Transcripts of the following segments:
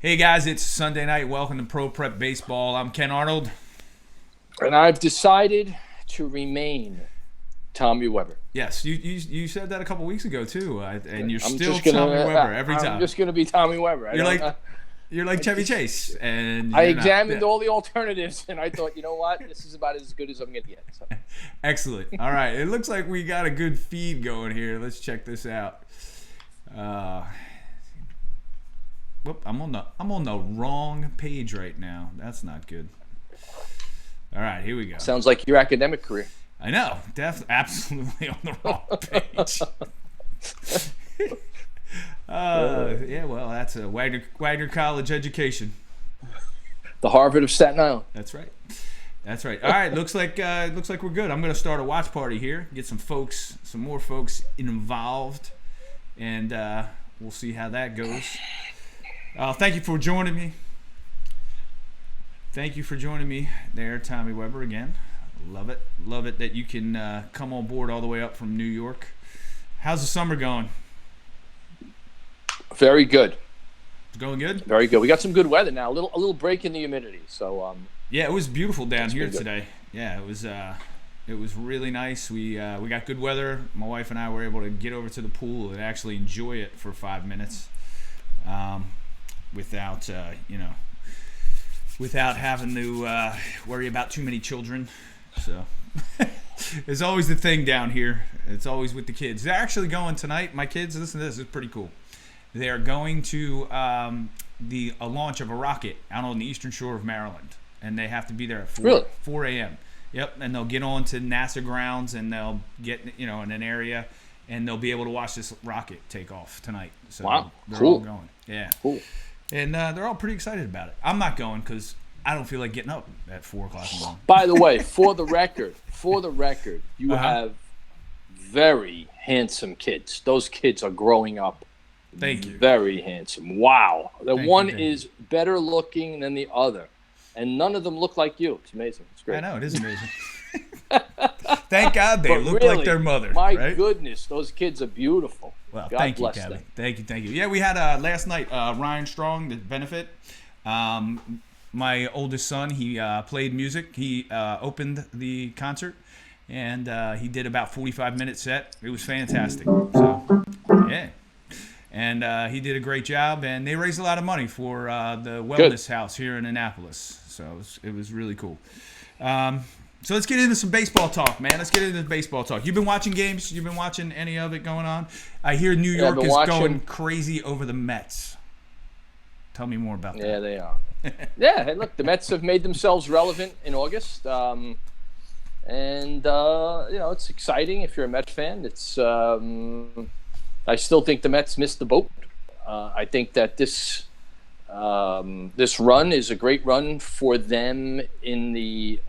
Hey guys, it's Sunday night. Welcome to Pro Prep Baseball. I'm Ken Arnold. And I've decided to remain Tommy Weber. Yes, you said that a couple weeks ago too, and you're I'm still just gonna, Tommy Weber every time. I'm just going to be Tommy Weber. You're like Chevy Chase, and I examined all the alternatives, and I thought, you know what, this is about as good as I'm going to get. So. Excellent. All right, it looks like we got a good feed going here. Let's check this out. Whoop, I'm on the wrong page right now. That's not good. All right, here we go. Sounds like your academic career. I know, absolutely on the wrong page. Yeah, well, that's a Wagner College education. The Harvard of Staten Island. That's right. All right, looks like we're good. I'm going to start a watch party here, get some more folks involved, and we'll see how that goes. Thank you for joining me. Thank you for joining me there, Tommy Weber, again. Love it that you can come on board all the way up from New York. How's the summer going? Very good. It's going good? Very good. We got some good weather now. A little break in the humidity. So yeah, it was beautiful down here today. Yeah, it was really nice. We got good weather. My wife and I were able to get over to the pool and actually enjoy it for 5 minutes, without without having to worry about too many children. So it's always the thing down here. It's always with the kids. They're actually going tonight. My kids, listen to this. It's pretty cool. They're going to a launch of a rocket out on the eastern shore of Maryland, and they have to be there at 4 a.m. Yep, and they'll get on to NASA grounds, and they'll get in an area, and they'll be able to watch this rocket take off tonight. So wow, they're cool. all going. Yeah, cool. And they're all pretty excited about it. I'm not going because I don't feel like getting up at 4 o'clock in the morning. By the way, for the record, you have very handsome kids. Those kids are growing up. Thank you. Very handsome. Wow. One you. is better looking than the other. And none of them look like you. It's amazing. It's great. I know, it is amazing. Thank God they look really, like their mother. My right? goodness, those kids are beautiful. Well, God thank you, bless Kevin. them. Thank you. Yeah, we had last night Ryan Strong, the benefit. My oldest son, he played music. He opened the concert, and he did about 45-minute set. It was fantastic. So, yeah. And he did a great job, and they raised a lot of money for the Wellness House here in Annapolis. So it was really cool. So let's get into some baseball talk, man. Let's get into baseball talk. You've been watching games? You've been watching any of it going on? I hear New York is going crazy over the Mets. Tell me more about that. Yeah, they are. Yeah, hey, look, the Mets have made themselves relevant in August. And it's exciting if you're a Met fan. It's I still think the Mets missed the boat. I think that this run is a great run for them in the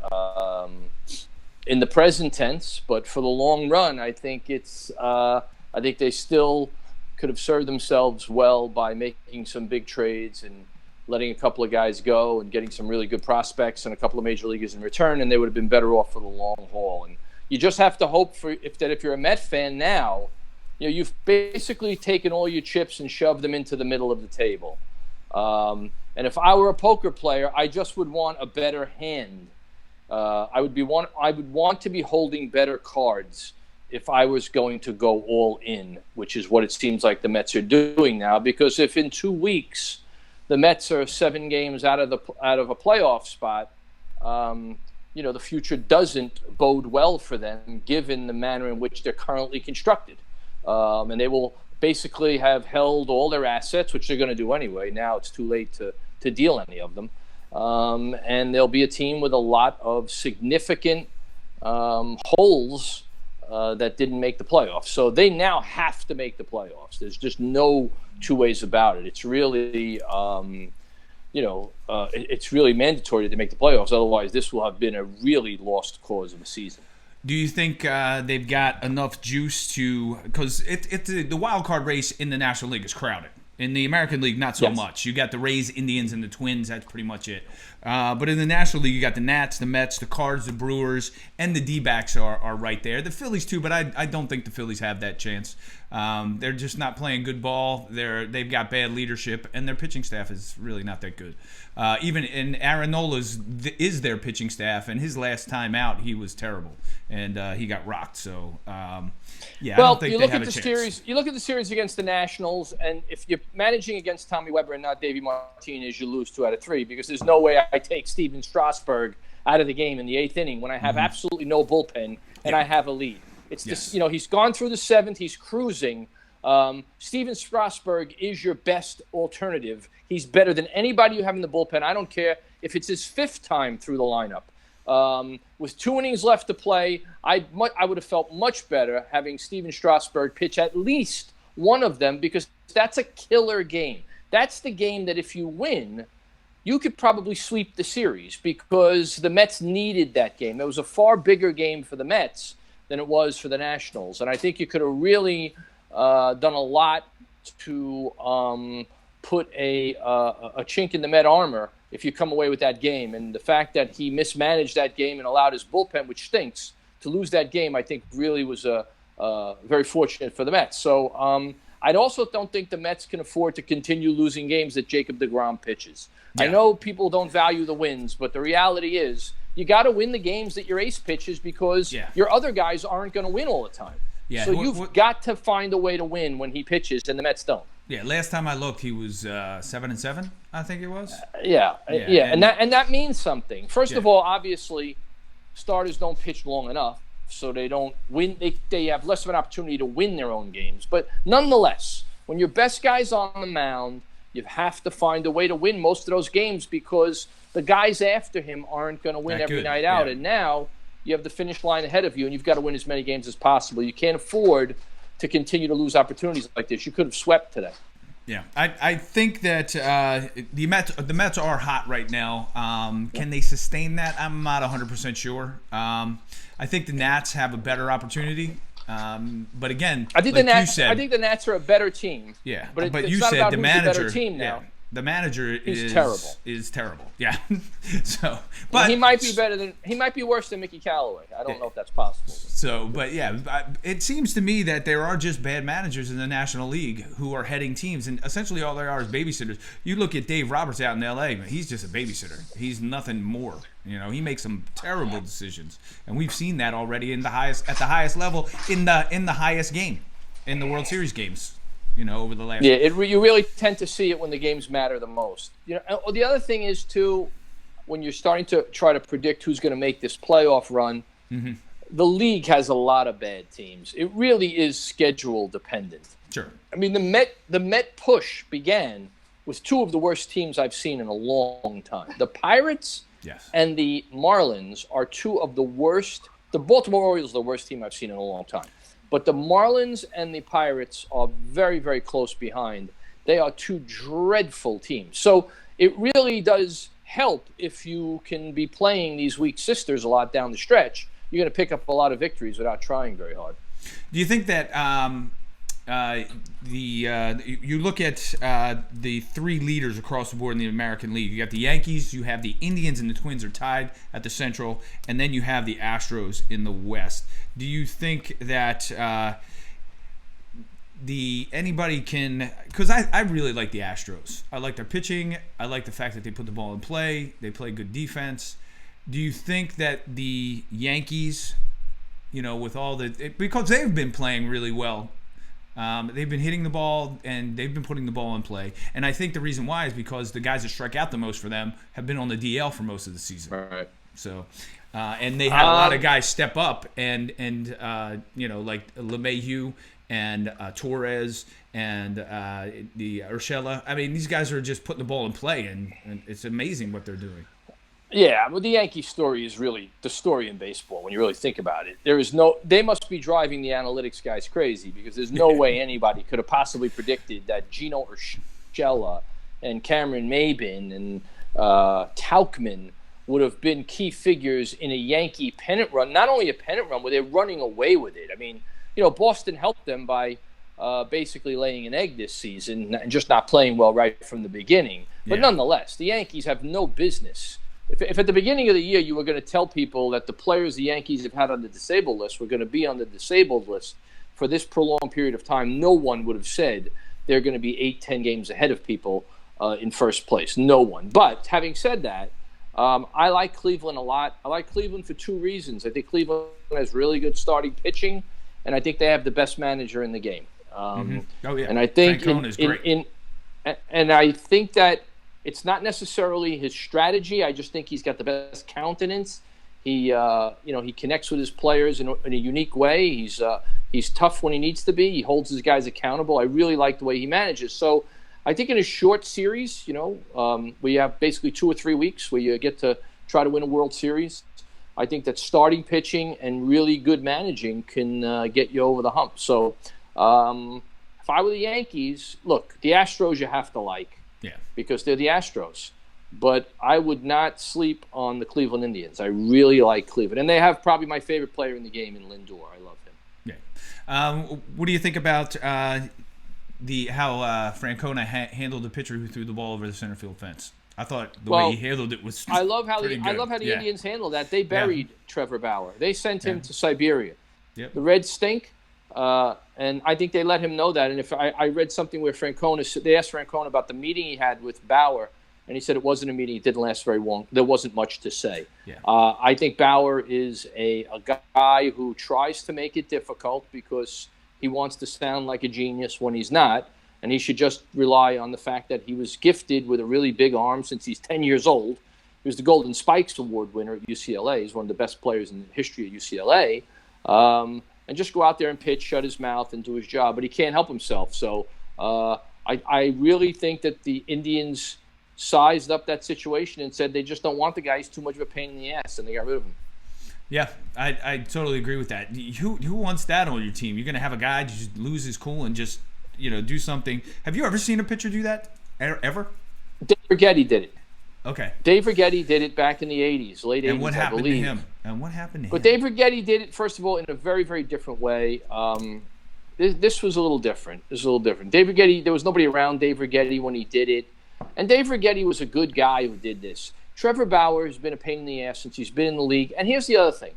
present tense, but for the long run, I think I think they still could have served themselves well by making some big trades and letting a couple of guys go and getting some really good prospects and a couple of major leaguers in return, and they would have been better off for the long haul. And you just have to hope if you're a Met fan now, you've basically taken all your chips and shoved them into the middle of the table. And if I were a poker player, I just would want a better hand. I would want to be holding better cards if I was going to go all in, which is what it seems like the Mets are doing now. Because if in 2 weeks the Mets are 7 games out of a playoff spot, the future doesn't bode well for them, given the manner in which they're currently constructed. And they will basically have held all their assets, which they're going to do anyway. Now it's too late to deal any of them. And they'll be a team with a lot of significant holes that didn't make the playoffs. So they now have to make the playoffs. There's just no two ways about it. It's really, it's really mandatory to make the playoffs. Otherwise, this will have been a really lost cause of a season. Do you think they've got enough juice to – because the wild card race in the National League is crowded. In the American League, not so much. You got the Rays, Indians, and the Twins. That's pretty much it. But in the National League, you got the Nats, the Mets, the Cards, the Brewers, and the D-backs are right there. The Phillies, too, but I don't think the Phillies have that chance. They're just not playing good ball. They've got bad leadership, and their pitching staff is really not that good. Even in Aaron Nola's is their pitching staff, and his last time out, he was terrible, and he got rocked. So, yeah, well, I don't think you they look have at a the chance. series. You look at the series against the Nationals, and if you're managing against Tommy Weber and not Davey Martinez, you lose 2 out of 3 because there's no way I take Steven Strasburg out of the game in the 8th inning when I have absolutely no bullpen and I have a lead. It's this, he's gone through the 7th. He's cruising. Steven Strasburg is your best alternative. He's better than anybody you have in the bullpen. I don't care if it's his 5th time through the lineup. With 2 innings left to play, I would have felt much better having Steven Strasburg pitch at least one of them because that's a killer game. That's the game that if you win, you could probably sweep the series because the Mets needed that game. It was a far bigger game for the Mets than it was for the Nationals. And I think you could have really done a lot to put a chink in the Met armor if you come away with that game. And the fact that he mismanaged that game and allowed his bullpen, which stinks, to lose that game, I think really was very fortunate for the Mets. So I also don't think the Mets can afford to continue losing games that Jacob deGrom pitches. Yeah. I know people don't value the wins, but the reality is you got to win the games that your ace pitches because your other guys aren't going to win all the time. Yeah. So you've got to find a way to win when he pitches, and the Mets don't. Yeah, last time I looked, he was 7-7, I think it was. Yeah. And that means something. First of all, obviously, starters don't pitch long enough, so they don't win. They have less of an opportunity to win their own games. But nonetheless, when your best guy's on the mound, you have to find a way to win most of those games because the guys after him aren't going to win every night out. Yeah. And now you have the finish line ahead of you, and you've got to win as many games as possible. You can't afford to continue to lose opportunities like this. You could have swept today. Yeah, I think that the Mets are hot right now. Can they sustain that? I'm not 100% sure. I think the Nats have a better opportunity. But again, I think the Nats are a better team. Yeah, but you said the manager. Better team now. Yeah. The manager is terrible. Yeah. So, but he might be worse than Mickey Callaway. I don't know if that's possible. So, but yeah, it seems to me that there are just bad managers in the National League who are heading teams, and essentially all they are is babysitters. You look at Dave Roberts out in L.A., man, he's just a babysitter. He's nothing more. He makes some terrible decisions, and we've seen that already at the highest level in the highest game, in the World Series games. Over the last. Yeah, you really tend to see it when the games matter the most. The other thing is too, when you're starting to try to predict who's going to make this playoff run, the league has a lot of bad teams. It really is schedule dependent. Sure. I mean, the Met push began with 2 of the worst teams I've seen in a long time. The Pirates and the Marlins are 2 of the worst. The Baltimore Orioles are the worst team I've seen in a long time. But the Marlins and the Pirates are very, very close behind. They are 2 dreadful teams. So it really does help if you can be playing these weak sisters a lot down the stretch. You're going to pick up a lot of victories without trying very hard. Do you think that you look at the 3 leaders across the board in the American League? You got the Yankees, you have the Indians, and the Twins are tied at the Central, and then you have the Astros in the West. Do you think that anybody can? Because I really like the Astros. I like their pitching. I like the fact that they put the ball in play. They play good defense. Do you think that the Yankees, with all because they've been playing really well. They've been hitting the ball, and they've been putting the ball in play. And I think the reason why is because the guys that strike out the most for them have been on the DL for most of the season. Right. So, and they had a lot of guys step up and like LeMahieu and Torres and the Urshela. I mean, these guys are just putting the ball in play, and it's amazing what they're doing. Yeah, well, the Yankee story is really the story in baseball when you really think about it. They must be driving the analytics guys crazy because there's no way anybody could have possibly predicted that Gino Urshela and Cameron Maybin and Tauchman would have been key figures in a Yankee pennant run. Not only a pennant run, where they're running away with it. I mean, Boston helped them by basically laying an egg this season and just not playing well right from the beginning. But nonetheless, the Yankees have no business. If at the beginning of the year you were going to tell people that the players the Yankees have had on the disabled list were going to be on the disabled list for this prolonged period of time, no one would have said they're going to be 8-10 games ahead of people in first place. No one. But having said that, I like Cleveland a lot. I like Cleveland for two reasons. I think Cleveland has really good starting pitching, and I think they have the best manager in the game. Oh yeah, and I think Francona's great. And I think that it's not necessarily his strategy. I just think he's got the best countenance. He he connects with his players in a unique way. He's tough when he needs to be. He holds his guys accountable. I really like the way he manages. So I think in a short series, we have basically 2 or 3 weeks where you get to try to win a World Series. I think that starting pitching and really good managing can get you over the hump. So if I were the Yankees, look, the Astros you have to like, because they're the Astros. But I would not sleep on the Cleveland Indians. I really like Cleveland, and they have probably my favorite player in the game in Lindor. I love him. Yeah. What do you think about how Francona handled the pitcher who threw the ball over the center field fence? I thought the way he handled it was. I love how the Indians handled that. They buried Trevor Bauer. They sent him to Siberia. Yep. The Reds stink, and I think they let him know that. And if I read something where they asked Francona about the meeting he had with Bauer, and he said it wasn't a meeting. It didn't last very long. There wasn't much to say. Yeah. I think Bauer is a guy who tries to make it difficult because he wants to sound like a genius when he's not. And he should just rely on the fact that he was gifted with a really big arm since he's 10 years old. He was the Golden Spikes Award winner at UCLA. He's one of the best players in the history of UCLA. And just go out there and pitch, shut his mouth, and do his job. But he can't help himself. So I really think that the Indians sized up that situation and said they just don't want the guy. He's too much of a pain in the ass, and they got rid of him. Yeah, I totally agree with that. Who wants that on your team? You're going to have a guy just lose his cool and just do something. Have you ever seen a pitcher do that? Ever? Dave Righetti did it. Okay. Dave Righetti did it back in the 80s, late 80s, and what happened I believe. To him? And what happened to him? But Dave Righetti did it, first of all, in a very, very different way. This was a little different. Dave Righetti, there was nobody around Dave Righetti when he did it. And Dave Righetti was a good guy who did this. Trevor Bauer has been a pain in the ass since he's been in the league. And here's the other thing.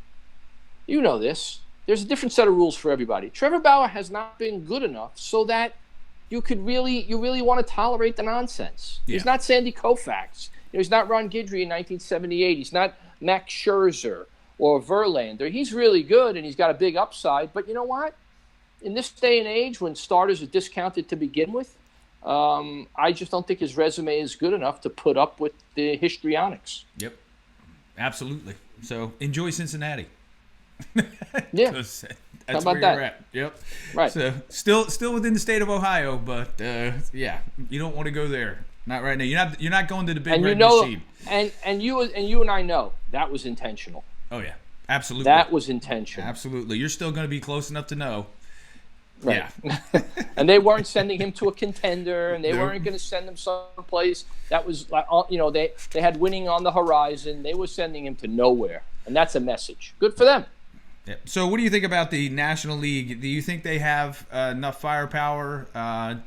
You know this. There's a different set of rules for everybody. Trevor Bauer has not been good enough so that you really want to tolerate the nonsense. Yeah. He's not Sandy Koufax. He's not Ron Guidry in 1978. He's not Max Scherzer or Verlander. He's really good and he's got a big upside. But you know what? In this day and age when starters are discounted to begin with, I just don't think his resume is good enough to put up with the histrionics. Yep, absolutely. So enjoy Cincinnati. Yeah, that's how about where that? You're at. Yep. Right. So still within the state of Ohio, but you don't want to go there. Not right now. You're not going to the big red machine. And you and I know that was intentional. Oh yeah, absolutely. That was intentional. Absolutely. You're still going to be close enough to know. Right. Yeah. And they weren't sending him to a contender, and they weren't going to send him someplace that was like, they had winning on the horizon. They were sending him to nowhere, and that's a message. Good for them. Yeah. So what do you think about the National League? Do you think they have enough firepower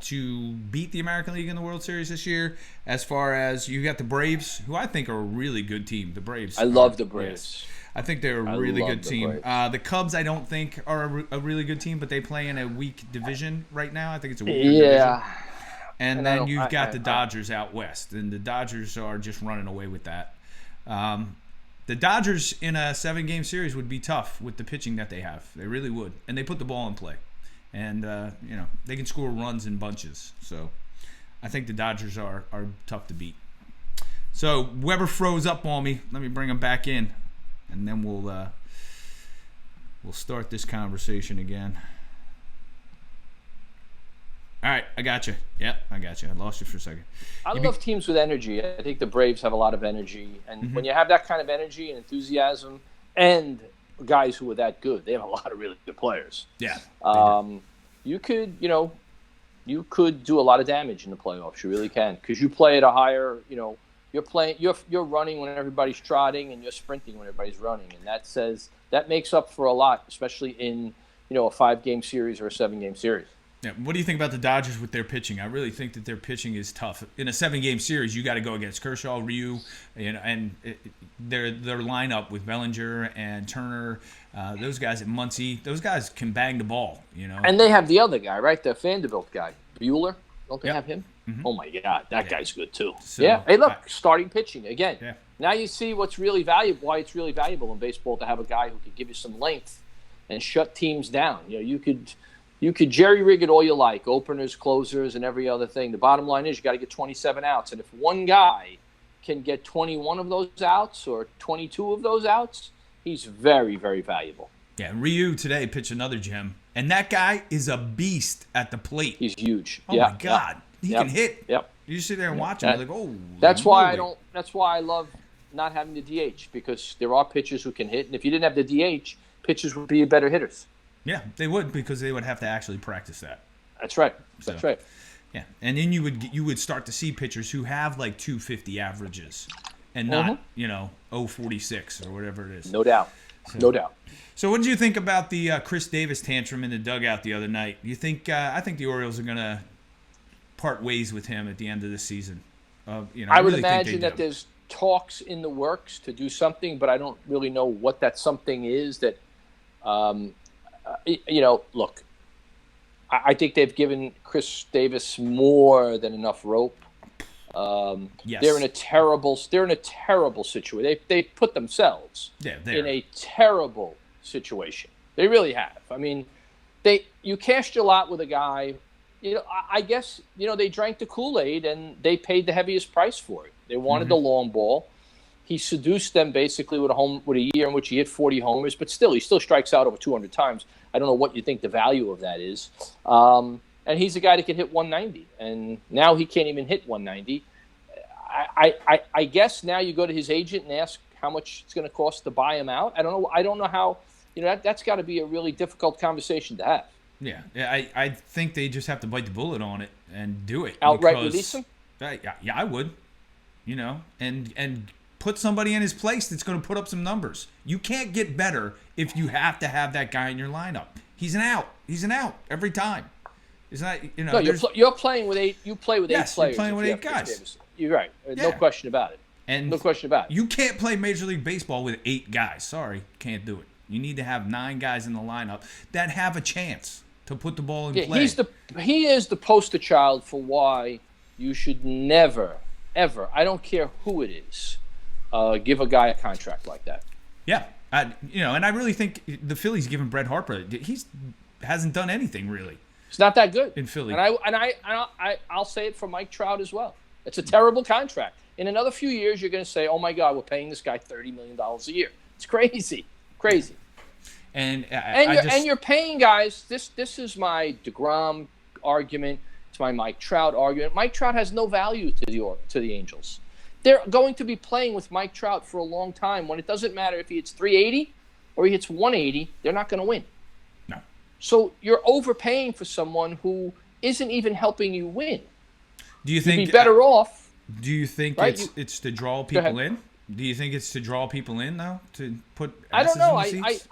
to beat the American League in the World Series this year? As far as you got the Braves, who I think are a really good team. The Braves. I love the Braves. Yes. I think they're a really good team. The Cubs, I don't think are a really good team, but they play in a weak division right now. I think it's a weak division. And then you've got the Dodgers out west, and the Dodgers are just running away with that. The Dodgers in a 7-game series would be tough with the pitching that they have. They really would. And they put the ball in play. And, they can score runs in bunches. So I think the Dodgers are tough to beat. So Weber froze up on me. Let me bring him back in. And then we'll start this conversation again. All right, I got you. Yep, I got you. I lost you for a second. I love teams with energy. I think the Braves have a lot of energy. And when you have that kind of energy and enthusiasm and guys who are that good, they have a lot of really good players. Yeah. You could do a lot of damage in the playoffs. You really can. Because you play at a higher, you're running when everybody's trotting and you're sprinting when everybody's running. And that makes up for a lot, especially in, a 5-game series or a 7-game series. Yeah. What do you think about the Dodgers with their pitching? I really think that their pitching is tough. In a 7-game series, you got to go against Kershaw, Ryu, their lineup with Bellinger and Turner, those guys at Muncie, those guys can bang the ball. And they have the other guy, right? The Vanderbilt guy, Bueller. Don't they Yep. have him? Mhm. Oh my God, that guy's good too. So, yeah. Hey, look, starting pitching again. Yeah. Now you see what's really valuable. Why it's really valuable in baseball to have a guy who can give you some length and shut teams down. You could jerry rig it all you like, openers, closers, and every other thing. The bottom line is you got to get 27 outs, and if one guy can get 21 of those outs or 22 of those outs, he's very, very valuable. Yeah, Ryu today pitched another gem, and that guy is a beast at the plate. He's huge. Oh my God, he can hit. Yep. You sit there and watch him, you're like, oh. That's why moly. I don't. That's why I love not having the DH, because there are pitchers who can hit, and if you didn't have the DH, pitchers would be better hitters. Yeah, they would, because they would have to actually practice that. That's right. That's right. Yeah, and then you would start to see pitchers who have like 250 averages, and not 046 or whatever it is. No doubt. No doubt. So, what did you think about the Chris Davis tantrum in the dugout the other night? You think? I think the Orioles are gonna part ways with him at the end of the season. I would really think imagine they that do. there's talks in the works to do something, but I don't really know what that something is. That, look, I think they've given Chris Davis more than enough rope. Yes. They're in a terrible situation. They put themselves in a terrible situation. They really have. I mean, you cashed your lot with a guy. I guess they drank the Kool-Aid and they paid the heaviest price for it. They wanted the long ball. He seduced them basically with a year in which he hit 40 homers, but still, he still strikes out over 200 times. I don't know what you think the value of that is. And he's a guy that can hit 190, and now he can't even hit 190. I guess now you go to his agent and ask how much it's going to cost to buy him out. I don't know how. That's got to be a really difficult conversation to have. Yeah, I think they just have to bite the bullet on it and do it. Outright release him? Yeah, I would. And put somebody in his place that's going to put up some numbers. You can't get better if you have to have that guy in your lineup. He's an out. He's an out every time. It's not, No, you're playing with 8. You play with 8 players. You're playing with 8 guys. You're right. No question about it. And no question about it. You can't play Major League Baseball with 8 guys. Sorry, can't do it. You need to have 9 guys in the lineup that have a chance to put the ball in play. He is the poster child for why you should never, ever, I don't care who it is, give a guy a contract like that. Yeah, and I really think the Phillies giving Brett Harper, hasn't done anything really. It's not that good in Philly. And I'll say it for Mike Trout as well. It's a terrible contract. In another few years, you're going to say, "Oh my God, we're paying this guy $30 million a year." It's crazy. And you're paying guys. This is my DeGrom argument. It's my Mike Trout argument. Mike Trout has no value to the Angels. They're going to be playing with Mike Trout for a long time. When it doesn't matter if he hits 380 or he hits 180, they're not going to win. No. So you're overpaying for someone who isn't even helping you win. Do you think you'd be better off? Do you think it's to draw people in? Do you think it's to draw people in though? To put I don't know. in the seats?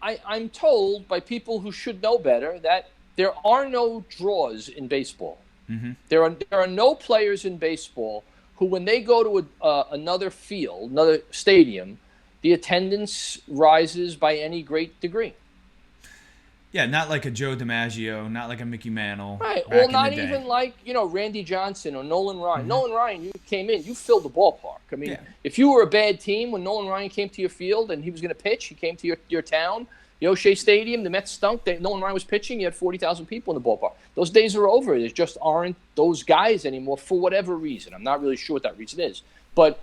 I'm told by people who should know better that there are no draws in baseball. Mm-hmm. There are no players in baseball who, when they go to another field, another stadium, the attendance rises by any great degree. Yeah, not like a Joe DiMaggio, not like a Mickey Mantle. Right. Well, not even like, Randy Johnson or Nolan Ryan. Mm-hmm. Nolan Ryan, you came in, you filled the ballpark. I mean, if you were a bad team, when Nolan Ryan came to your field and he was going to pitch, he came to your town, Shea Stadium, the Mets stunk. Nolan Ryan was pitching, you had 40,000 people in the ballpark. Those days are over. There just aren't those guys anymore for whatever reason. I'm not really sure what that reason is. But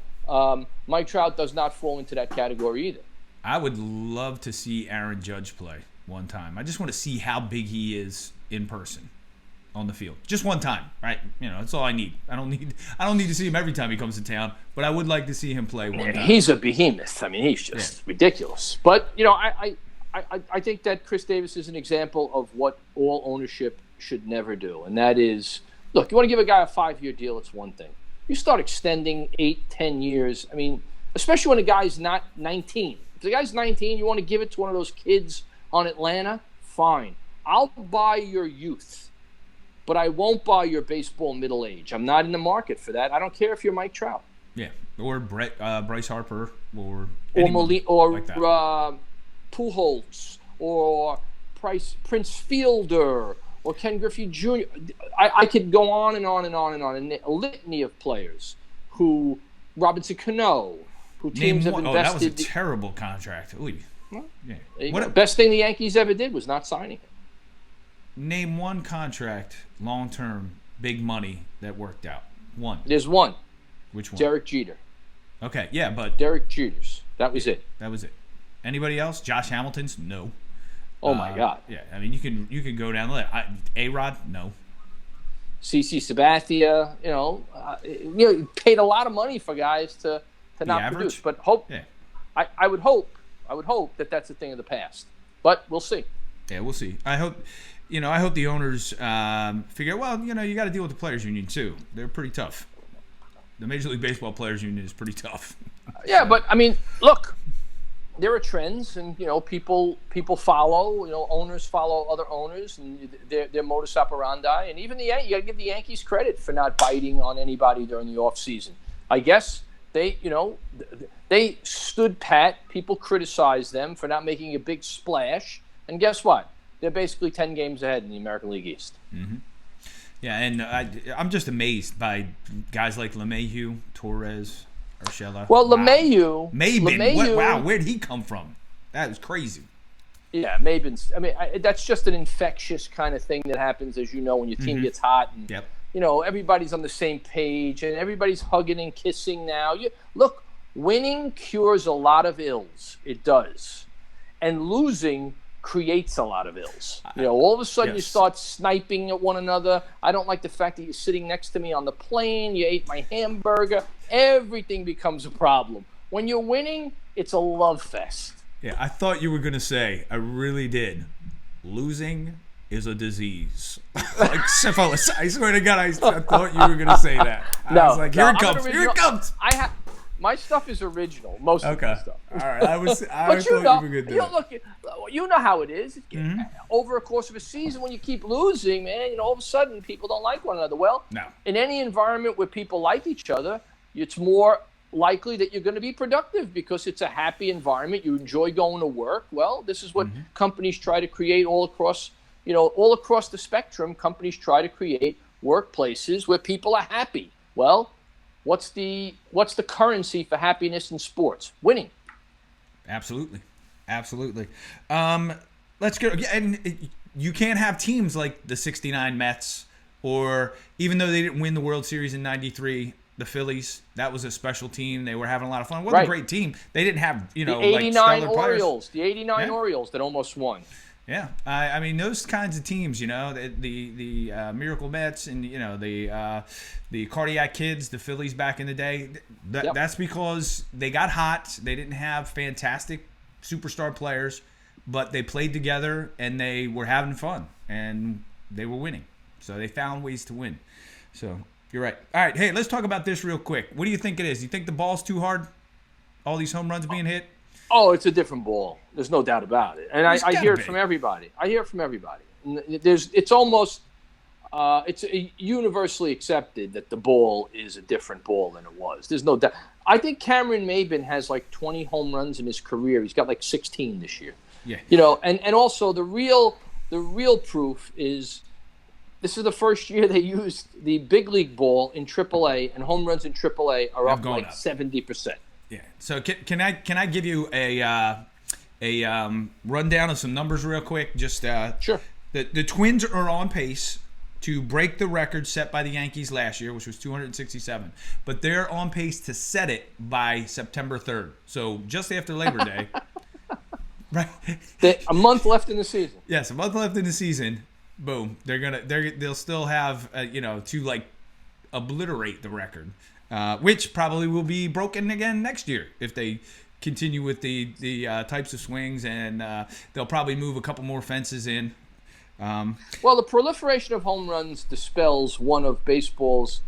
Mike Trout does not fall into that category either. I would love to see Aaron Judge play one time. I just want to see how big he is in person on the field. Just one time, right? That's all I need. I don't need to see him every time he comes to town, but I would like to see him play one time. He's a behemoth. I mean, he's just ridiculous. But, I think that Chris Davis is an example of what all ownership should never do. And that is, look, you want to give a guy a 5-year deal, it's one thing. You start extending 8-10 years. I mean, especially when a guy's not 19. If the guy's 19, you want to give it to one of those kids on Atlanta, fine. I'll buy your youth, but I won't buy your baseball middle age. I'm not in the market for that. I don't care if you're Mike Trout. Yeah, or Bryce Harper, or like that. Pujols, or Prince Fielder, or Ken Griffey Jr. I could go on and on and on and on, and a litany of players who Robinson Cano, who teams have invested. Oh, that was a terrible contract. Ooh. Yeah. Best thing the Yankees ever did was not signing him. Name one contract, long term, big money that worked out. One. There's one. Which one? Derek Jeter. Okay, yeah, but Derek Jeter's. That was it. That was it. Anybody else? Josh Hamilton's? No. Oh my God. Yeah, I mean you could go down the list. A-Rod? No. CC Sabathia, you paid a lot of money for guys to not produce. But I would hope that that's a thing of the past. But we'll see. Yeah, we'll see. I hope the owners figure. Well, you got to deal with the players' union too. They're pretty tough. The Major League Baseball players' union is pretty tough. Yeah, but I mean, look, there are trends, and people follow. Owners follow other owners and their modus operandi. And even you got to give the Yankees credit for not biting on anybody during the off season. I guess they stood pat. People criticized them for not making a big splash, and guess what? They're basically 10 games ahead in the American League East. Mm-hmm. Yeah, and I'm just amazed by guys like LeMahieu, Torres, Urshela. Well, LeMahieu. Maybin. Wow, where'd he come from? That was crazy. Yeah, Maybin's. I mean, that's just an infectious kind of thing that happens, as you know, when your team gets hot. And, everybody's on the same page, and everybody's hugging and kissing now. Look, winning cures a lot of ills. It does. And losing creates a lot of ills. All of a sudden you start sniping at one another. I don't like the fact that you're sitting next to me on the plane. You ate my hamburger. Everything becomes a problem. When you're winning, it's a love fest. Yeah, I thought you were going to say, I really did, losing is a disease. Like syphilis. I swear to God, I thought you were going to say that. I was like, here it comes. Here it comes. My stuff is original. Most of my stuff. All right. I thought you were going to do it. You know how it is. Over a course of a season, when you keep losing, man, all of a sudden people don't like one another. Well, no. In any environment where people like each other, it's more likely that you're going to be productive because it's a happy environment. You enjoy going to work. Well, this is what companies try to create all across the spectrum. Companies try to create workplaces where people are happy. Well, what's the currency for happiness in sports? Winning. Absolutely. Let's go. And you can't have teams like the '69 Mets, or even though they didn't win the World Series in '93, the Phillies. That was a special team. They were having a lot of fun. It wasn't a great team. They didn't have the '89 Orioles. The '89 Orioles that almost won. Yeah, I mean those kinds of teams, the Miracle Mets and the Cardiac Kids, the Phillies back in the day. That's because they got hot. They didn't have fantastic superstar players, but they played together and they were having fun and they were winning. So they found ways to win. So you're right. All right, hey, let's talk about this real quick. What do you think it is? You think the ball's too hard? All these home runs being hit? Oh, it's a different ball. There's no doubt about it. And I hear it from everybody. It's almost universally accepted that the ball is a different ball than it was. There's no doubt. I think Cameron Maybin has like 20 home runs in his career. He's got like 16 this year. Yeah. And also the real proof is this is the first year they used the big league ball in AAA, and home runs in AAA are up like 70%. Yeah. So can I give you a rundown of some numbers real quick? Just sure. The Twins are on pace to break the record set by the Yankees last year, which was 267. But they're on pace to set it by September 3rd. So just after Labor Day. Right. A month left in the season. Yes, a month left in the season. Boom. They'll still have to like obliterate the record. Which probably will be broken again next year if they continue with the types of swings, and they'll probably move a couple more fences in. Well, the proliferation of home runs dispels one of baseball's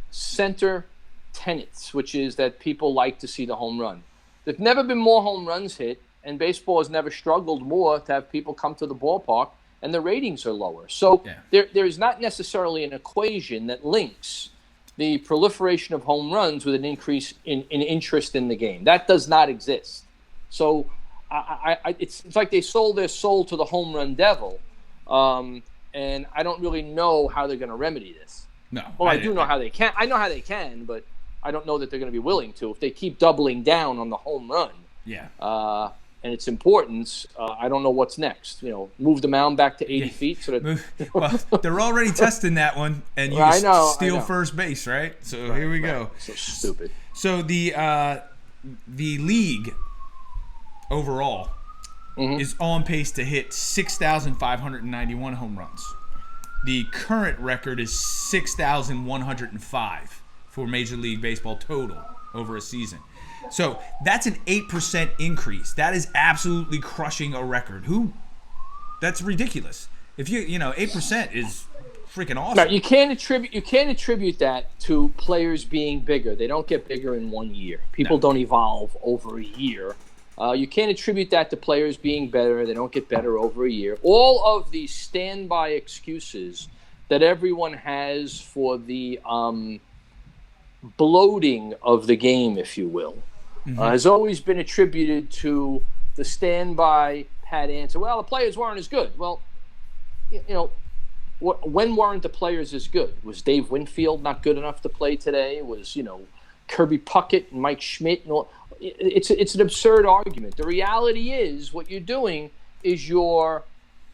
center tenets, which is that people like to see the home run. There've never been more home runs hit, and baseball has never struggled more to have people come to the ballpark and the ratings are lower. So there's not necessarily an equation that links the proliferation of home runs with an increase in interest in the game. That does not exist. So it's like they sold their soul to the home run devil, and I don't really know how they're going to remedy this. No. Well, I do know how they can. I know how they can, but I don't know that they're going to be willing to. If they keep doubling down on the home run, and its importance, I don't know what's next. Move the mound back to 80 feet. So that well, they're already testing that one, and you steal first base, right? So here we go. So stupid. So the league overall is on pace to hit 6,591 home runs. The current record is 6,105 for Major League Baseball total over a season. So that's an 8% increase. That is absolutely crushing a record. That's ridiculous. If 8% is freaking awesome. No, you can't attribute that to players being bigger. They don't get bigger in 1 year. People don't evolve over a year. You can't attribute that to players being better. They don't get better over a year. All of the standby excuses that everyone has for the bloating of the game, if you will, has always been attributed to the standby pat answer. Well, the players weren't as good. Well, when weren't the players as good? Was Dave Winfield not good enough to play today? Was Kirby Puckett and Mike Schmidt and all? It's an absurd argument. The reality is, what you're doing is you're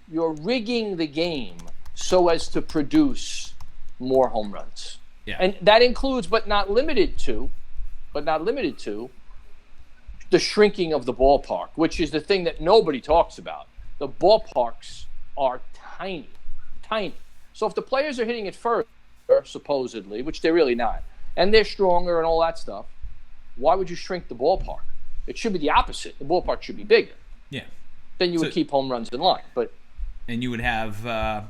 rigging the game so as to produce more home runs. Yeah. And that includes, but not limited to, the shrinking of the ballpark, which is the thing that nobody talks about. The ballparks are tiny. So if the players are hitting it further, supposedly, which they're really not, and they're stronger and all that stuff, why would you shrink the ballpark? It should be the opposite. The ballpark should be bigger. Yeah. Then you would keep home runs in line. And you would have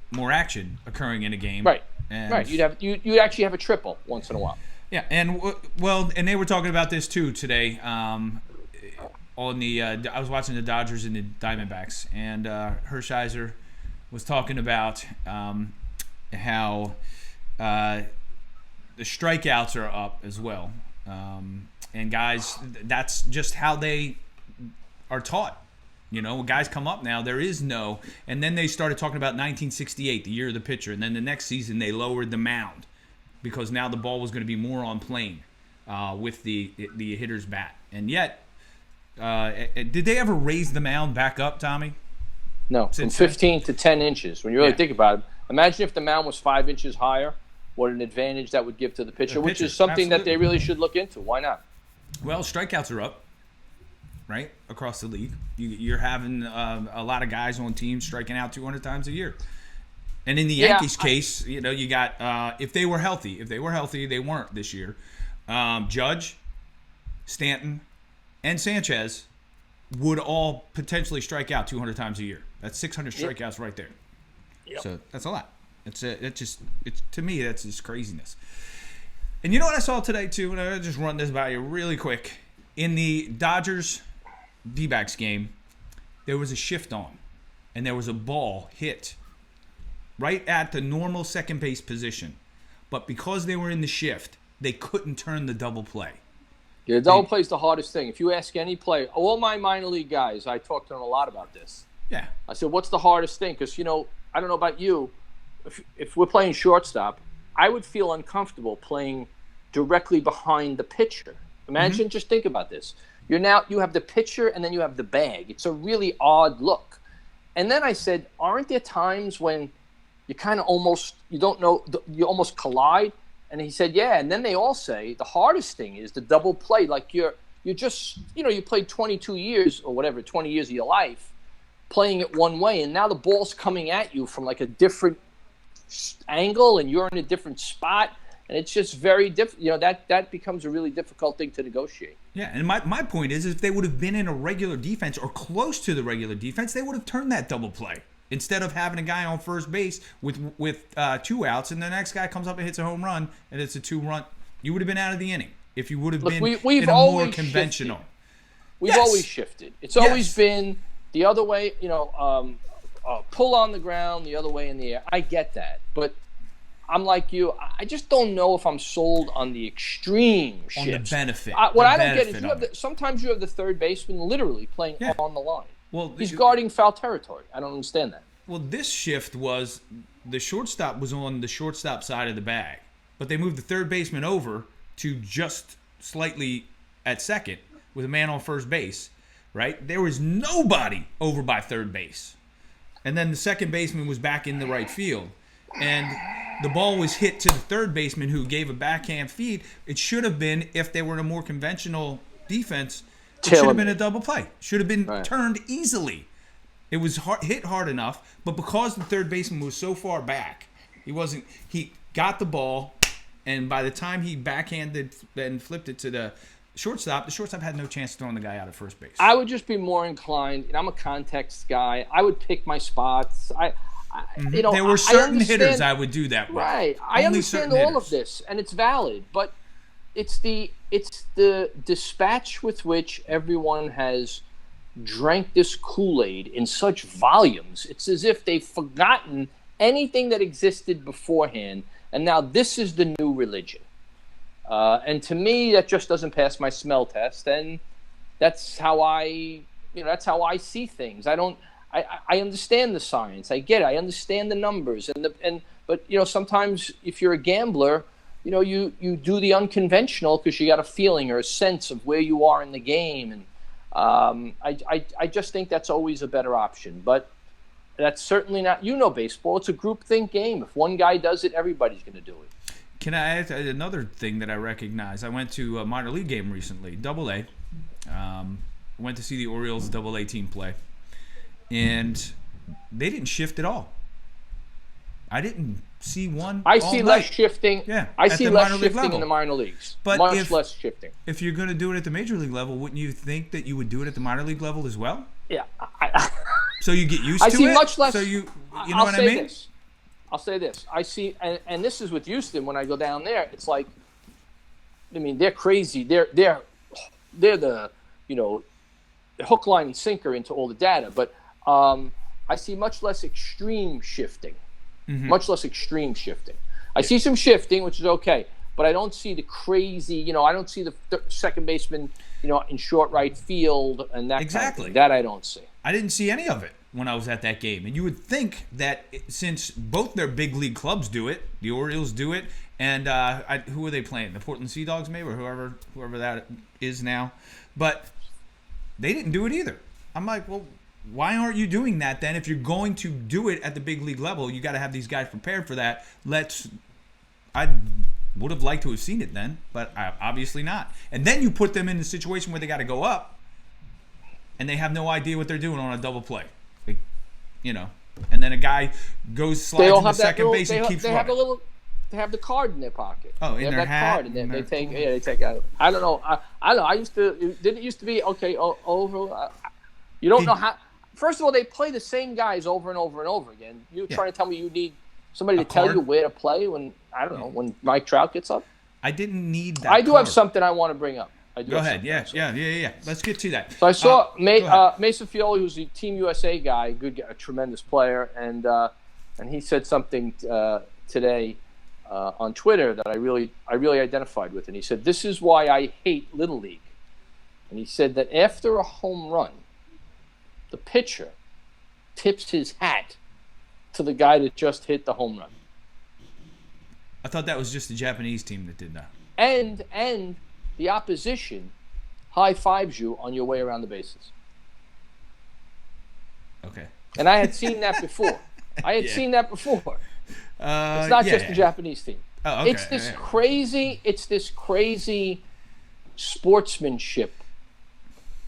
more action occurring in a game. Right. Right. You'd actually have a triple once in a while. Yeah, and they were talking about this too today. On the I was watching the Dodgers and the Diamondbacks, and Hershiser was talking about how the strikeouts are up as well, and guys, that's just how they are taught. Guys come up now, there is no, and then they started talking about 1968, the year of the pitcher, and then the next season they lowered the mound, because now the ball was going to be more on plane with the hitter's bat. And yet, did they ever raise the mound back up, Tommy? No, from 15 to 10 inches. When you really think about it, imagine if the mound was 5 inches higher, what an advantage that would give to the pitcher, which is something that they really should look into. Why not? Well, strikeouts are up, right, across the league. You're having a lot of guys on teams striking out 200 times a year. And in the Yankees case, you got if they were healthy, they weren't this year. Judge, Stanton, and Sanchez would all potentially strike out 200 times a year. That's 600 strikeouts right there. Yep. So that's a lot. It's to me, that's just craziness. And you know what I saw today too, and I'll just run this by you really quick. In the Dodgers D-backs game, there was a shift on, and there was a ball hit right at the normal second base position. But because they were in the shift, they couldn't turn the double play. Yeah, the double play is the hardest thing. If you ask any player, all my minor league guys, I talked to them a lot about this. Yeah. I said, what's the hardest thing? Because, I don't know about you, if we're playing shortstop, I would feel uncomfortable playing directly behind the pitcher. Imagine, just think about this. You have the pitcher and then you have the bag. It's a really odd look. And then I said, aren't there times when you kind of almost, you don't know, you almost collide? And he said, yeah. And then they all say the hardest thing is the double play. Like you're just, you played 22 years or whatever, 20 years of your life playing it one way. And now the ball's coming at you from like a different angle and you're in a different spot. And it's just very different. That becomes a really difficult thing to negotiate. Yeah, and my point is if they would have been in a regular defense or close to the regular defense, they would have turned that double play instead of having a guy on first base with 2 outs and the next guy comes up and hits a home run and it's a 2-run. You would have been out of the inning if you would have been in a more conventional. We've always shifted. It's always been the other way. pull on the ground, the other way in the air. I get that, but I'm like you. I just don't know if I'm sold on the extreme shifts. On the benefit. What I don't get is sometimes you have the third baseman literally playing on the line. Well, he's guarding foul territory. I don't understand that. Well, this shift was the shortstop was on the shortstop side of the bag, but they moved the third baseman over to just slightly at second with a man on first base, right? There was nobody over by third base. And then the second baseman was back in the right field. And the ball was hit to the third baseman who gave a backhand feed. It should have been, if they were in a more conventional defense, it should have been a double play. Should have been turned easily. It was hit hard enough, but because the third baseman was so far back, he got the ball, and by the time he backhanded and flipped it to the shortstop had no chance of throwing the guy out at first base. I would just be more inclined, and I'm a context guy, I would pick my spots. There were certain hitters I would do that with. Right. I understand all of this, and it's valid, but it's the dispatch with which everyone has drank this Kool-Aid in such volumes. It's as if they've forgotten anything that existed beforehand, and now this is the new religion. And to me, that just doesn't pass my smell test, and that's how I see things. I understand the science. I get it. I understand the numbers, but sometimes if you're a gambler, you do the unconventional because you got a feeling or a sense of where you are in the game, and I just think that's always a better option. But that's certainly not. Baseball. It's a groupthink game. If one guy does it, everybody's going to do it. Can I add another thing that I recognize? I went to a minor league game recently, Double-A. Went to see the Orioles Double-A team play. And they didn't shift at all. I didn't see one. I see less shifting. Yeah, I see less shifting in the minor leagues. But much less shifting. If you're going to do it at the major league level, wouldn't you think that you would do it at the minor league level as well? Yeah. So you get used to it? I see much less. So you know what I mean? I'll say this. I see, and this is with Houston. When I go down there, it's like, they're crazy. They're the hook, line, and sinker into all the data. But I see much less extreme shifting. Mm-hmm. Much less extreme shifting. I see some shifting, which is okay, but I don't see the crazy. I don't see the second baseman, in short right field and that exactly. Kind of thing. That I don't see. I didn't see any of it when I was at that game, and you would think that since both their big league clubs do it, the Orioles do it, and who are they playing? The Portland Sea Dogs, maybe, or whoever that is now, but they didn't do it either. I'm like, well, why aren't you doing that then? If you're going to do it at the big league level, you got to have these guys prepared for that. I would have liked to have seen it then, but obviously not. And then you put them in a situation where they got to go up, and they have no idea what they're doing on a double play. And then a guy slides into second base and keeps running. They have the card in their pocket. Oh, in their hat. Card, and then they take out. I don't know. I don't know. Didn't used to be okay over. You don't know how. First of all, they play the same guys over and over and over again. You're trying to tell me you need somebody to tell you where to play when when Mike Trout gets up. I didn't need that. I do have something I want to bring up. Go ahead. Yeah. Let's get to that. So I saw Mason Fioli, who's the Team USA guy, a tremendous player, and he said something today on Twitter that I really identified with, and he said, "This is why I hate Little League," and he said that after a home run, the pitcher tips his hat to the guy that just hit the home run. I thought that was just the Japanese team that did that. And the opposition high fives you on your way around the bases. Okay. And I had seen that before. Seen that before. It's not just the Japanese team. Oh, okay. It's this crazy sportsmanship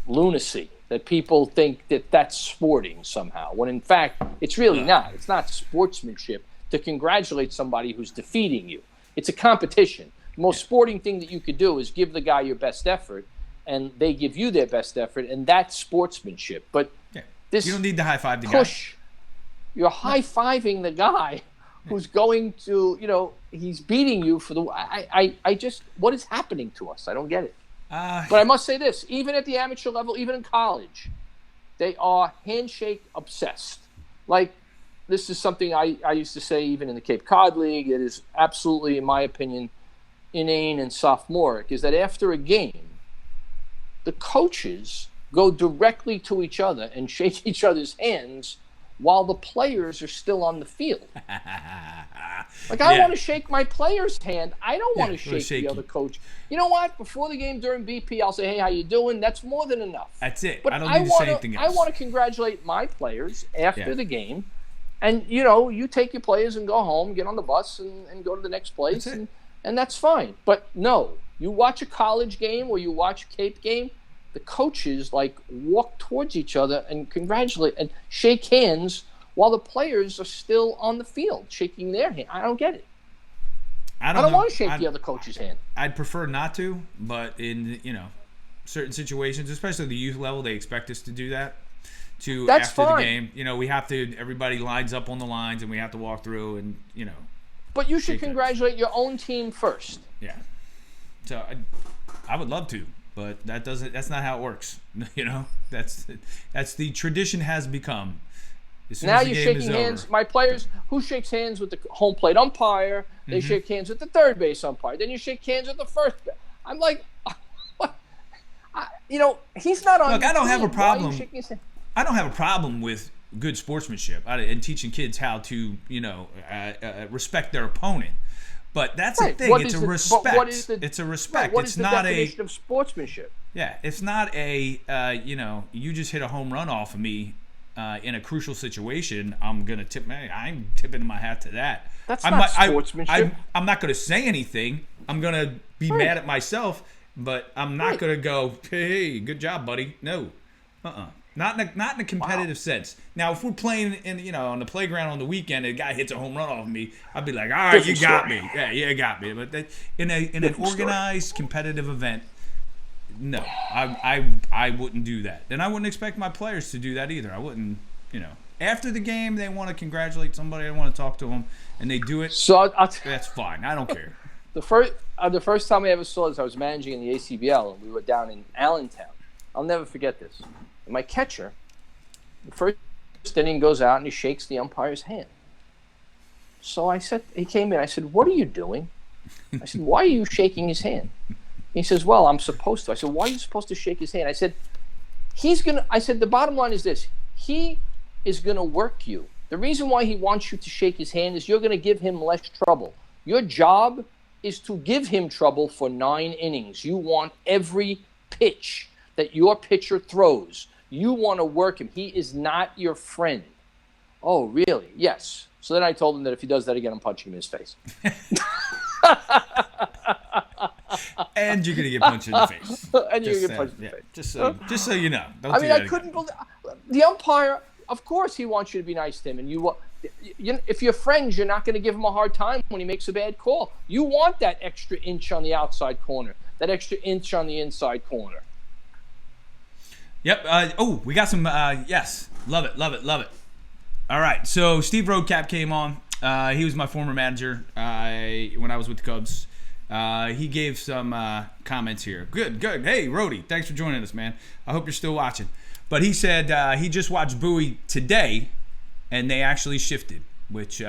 lunacy that people think that that's sporting somehow, when in fact it's really not. It's not sportsmanship to congratulate somebody who's defeating you. It's a competition. The most sporting thing that you could do is give the guy your best effort, and they give you their best effort, and that's sportsmanship. But this, you don't need to high five the push. You're high fiving the guy who's going to, he's beating you for the. I just, what is happening to us? I don't get it. But I must say this: even at the amateur level, even in college, they are handshake obsessed. like this is something I used to say even in the Cape Cod League. It is absolutely, in my opinion, inane and sophomoric, is that after a game, the coaches go directly to each other and shake each other's hands while the players are still on the field. Like, I want to shake my player's hand. I don't want to shake the other coach. You know what? Before the game during BP, I'll say, hey, how you doing? That's more than enough. That's it. But I don't need to say anything else. I want to congratulate my players after the game. And, you take your players and go home, get on the bus, and go to the next place. And that's fine. But, no, you watch a college game or you watch a Cape game, the coaches, walk towards each other and congratulate and shake hands while the players are still on the field, shaking their hand. I don't get it. I don't want to shake the other coach's hand. I'd prefer not to, but in, certain situations, especially the youth level, they expect us to do that. That's after fine. the game, we have to. Everybody lines up on the lines, and we have to walk through, and But you should congratulate your own team first. Yeah. So I would love to, but that's not how it works. That's the tradition has become. Now you're shaking hands. My players, who shakes hands with the home plate umpire? They shake hands with the third base umpire. Then you shake hands with the first base. I'm like, what? He's not on. Look, I don't have a problem. Why are you shaking his hand? I don't have a problem with good sportsmanship and teaching kids how to, respect their opponent. But that's the thing. It's a respect. It's a respect. What is the definition of sportsmanship? Yeah, it's not a, you just hit a home run off of me in a crucial situation. I'm tipping my hat to that. That's not sportsmanship. I'm not going to say anything. I'm going to be mad at myself, but I'm not going to go, hey, good job, buddy. No. Not in a competitive sense. Now, if we're playing on the playground on the weekend, and a guy hits a home run off of me, I'd be like, all right, you got me. Yeah, you got me. But in an organized competitive event, no, I wouldn't do that. And I wouldn't expect my players to do that either. I wouldn't, After the game, they want to congratulate somebody, they want to talk to them, and they do it. So that's fine. I don't care. The first time I ever saw this, I was managing in the ACBL, and we were down in Allentown. I'll never forget this. And my catcher, the first inning, goes out and he shakes the umpire's hand. So he came in. I said, "What are you doing?" I said, "Why are you shaking his hand?" He says, "Well, I'm supposed to." I said, "Why are you supposed to shake his hand?" I said, the bottom line is this: he is gonna work you. The reason why he wants you to shake his hand is you're gonna give him less trouble. Your job is to give him trouble for 9 innings. You want every pitch that your pitcher throws. You want to work him. He is not your friend. Oh, really? Yes. So then I told him that if he does that again, I'm punching him in his face. And you're going to get punched in the face. And you're going to get punched in the face. Just so you know. I couldn't believe the umpire. Of course, he wants you to be nice to him, and if you're friends, you're not going to give him a hard time when he makes a bad call. You want that extra inch on the outside corner, that extra inch on the inside corner. Yep. We got some. Yes. Love it. All right. So Steve Roadcap came on. He was my former manager when I was with the Cubs. He gave some comments here. Good. Hey, Rody, thanks for joining us, man. I hope you're still watching. But he said he just watched Bowie today, and they actually shifted, which,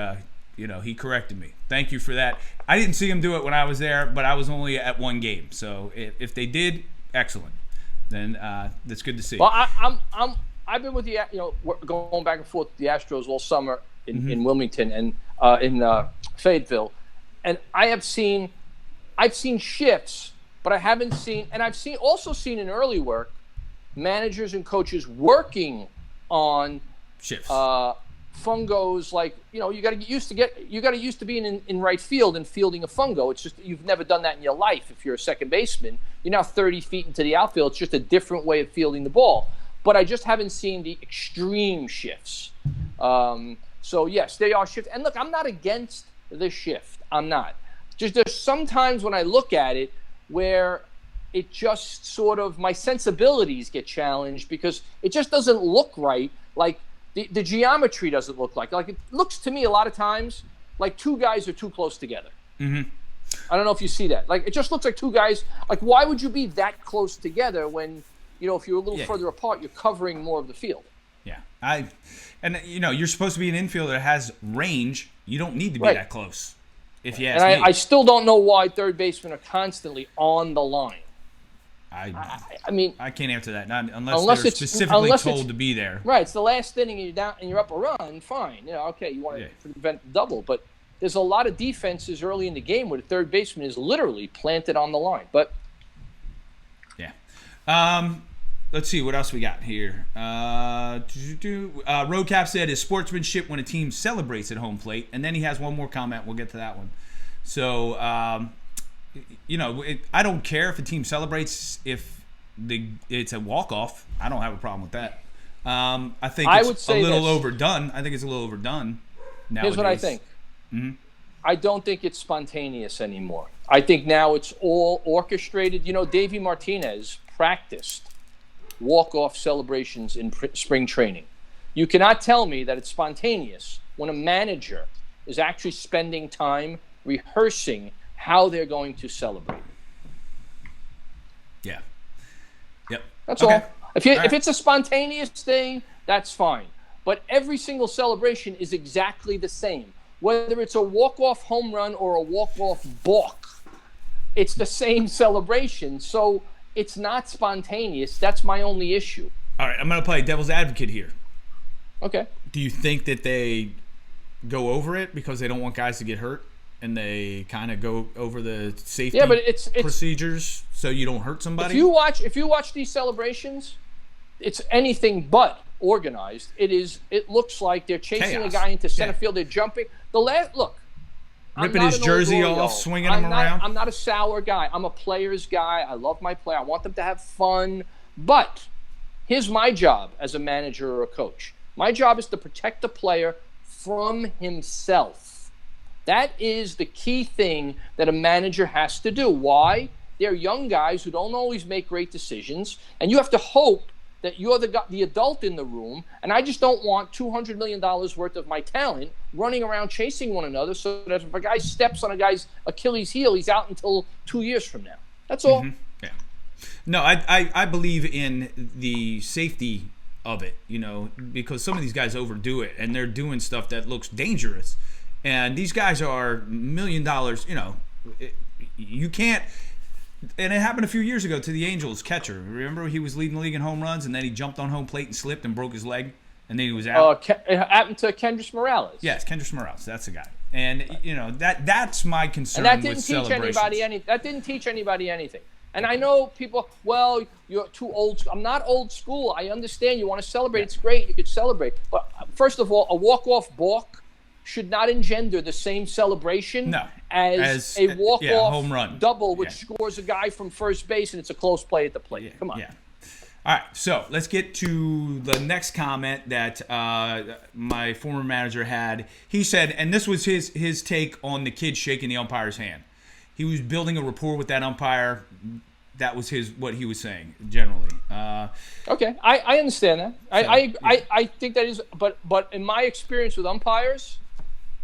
he corrected me. Thank you for that. I didn't see him do it when I was there, but I was only at one game. So if they did, excellent. Then that's good to see. Well, I've been with going back and forth with the Astros all summer in Wilmington and in Fayetteville, and I've seen shifts, but I haven't seen, and I've also seen in early work, managers and coaches working on shifts. Fungos, you got to get used to being in right field and fielding a fungo. It's just you've never done that in your life. If you're a second baseman, you're now 30 feet into the outfield. It's just a different way of fielding the ball. But I just haven't seen the extreme shifts. So yes, they are shifts. And look, I'm not against the shift. I'm not. Just there's sometimes when I look at it where it just sort of my sensibilities get challenged because it just doesn't look right. Like the geometry doesn't look like it looks to me a lot of times like two guys are too close together. Mm-hmm. I don't know if you see that. Like it just looks like two guys. Like why would you be that close together when if you're a little further apart, you're covering more of the field. Yeah, And you're supposed to be an infielder that has range. You don't need to be Right. that close. If you ask And me. I still don't know why third basemen are constantly on the line. I mean, I can't answer that. Not Unless unless they're it's- specifically unless told it's- to be there. right, it's the last inning and you're down and you're up a run, fine. Okay, you want to prevent the double, but there's a lot of defenses early in the game where the third baseman is literally planted on the line. But Yeah. Let's see what else we got here. Roadcap said his sportsmanship when a team celebrates at home plate, and then he has one more comment. We'll get to that one. So, I don't care if a team celebrates if it's a walk-off. I don't have a problem with that. I think I it's would say a little this. overdone. I think it's a little overdone nowadays. here's what I think. I don't think it's spontaneous anymore. I think now it's all orchestrated. Davey Martinez practiced walk-off celebrations in spring training. You cannot tell me that it's spontaneous when a manager is actually spending time rehearsing how they're going to celebrate. Yeah. Yep. That's Okay. all. If it's a spontaneous thing, that's fine. But every single celebration is exactly the same. Whether it's a walk-off home run or a walk-off balk, it's the same celebration. So it's not spontaneous. That's my only issue. All right, I'm going to play devil's advocate here. Okay. Do you think that they go over it because they don't want guys to get hurt and they kind of go over the safety Yeah, but it's procedures so you don't hurt somebody? if you watch these celebrations, it's anything but organized. It looks like they're chasing Chaos. a guy into center Yeah. field. They're jumping. I'm Ripping not his an jersey old off, Oreo. swinging him around. I'm not a sour guy. I'm a player's guy. I love my player. I want them to have fun. But here's my job as a manager or a coach. My job is to protect the player from himself. That is the key thing that a manager has to do. Why? They're young guys who don't always make great decisions, and you have to hope that you're the adult in the room, and I just don't want $200 million worth of my talent running around chasing one another so that if a guy steps on a guy's Achilles heel, he's out until 2 years from now. That's all. Yeah. No, I believe in the safety of it, because some of these guys overdo it, and they're doing stuff that looks dangerous. And these guys are $1 million, you can't. And it happened a few years ago to the Angels catcher. Remember, he was leading the league in home runs, and then he jumped on home plate and slipped and broke his leg, and then he was out. It happened to Kendrys Morales. Yes, Kendrys Morales. That's the guy. And that's my concern. And that didn't with teach celebrations. that didn't teach anybody anything. And I know people, well, you're too old. I'm not old school. I understand you want to celebrate. It's great. You could celebrate. But first of all, a walk-off balk should not engender the same celebration as a walk-off home run double, which scores a guy from first base, and it's a close play at the plate. Come on. Yeah. All right, so let's get to the next comment that my former manager had. He said, and this was his take on the kid shaking the umpire's hand. He was building a rapport with that umpire. That was what he was saying generally. Okay, I understand that. I think that is, but in my experience with umpires.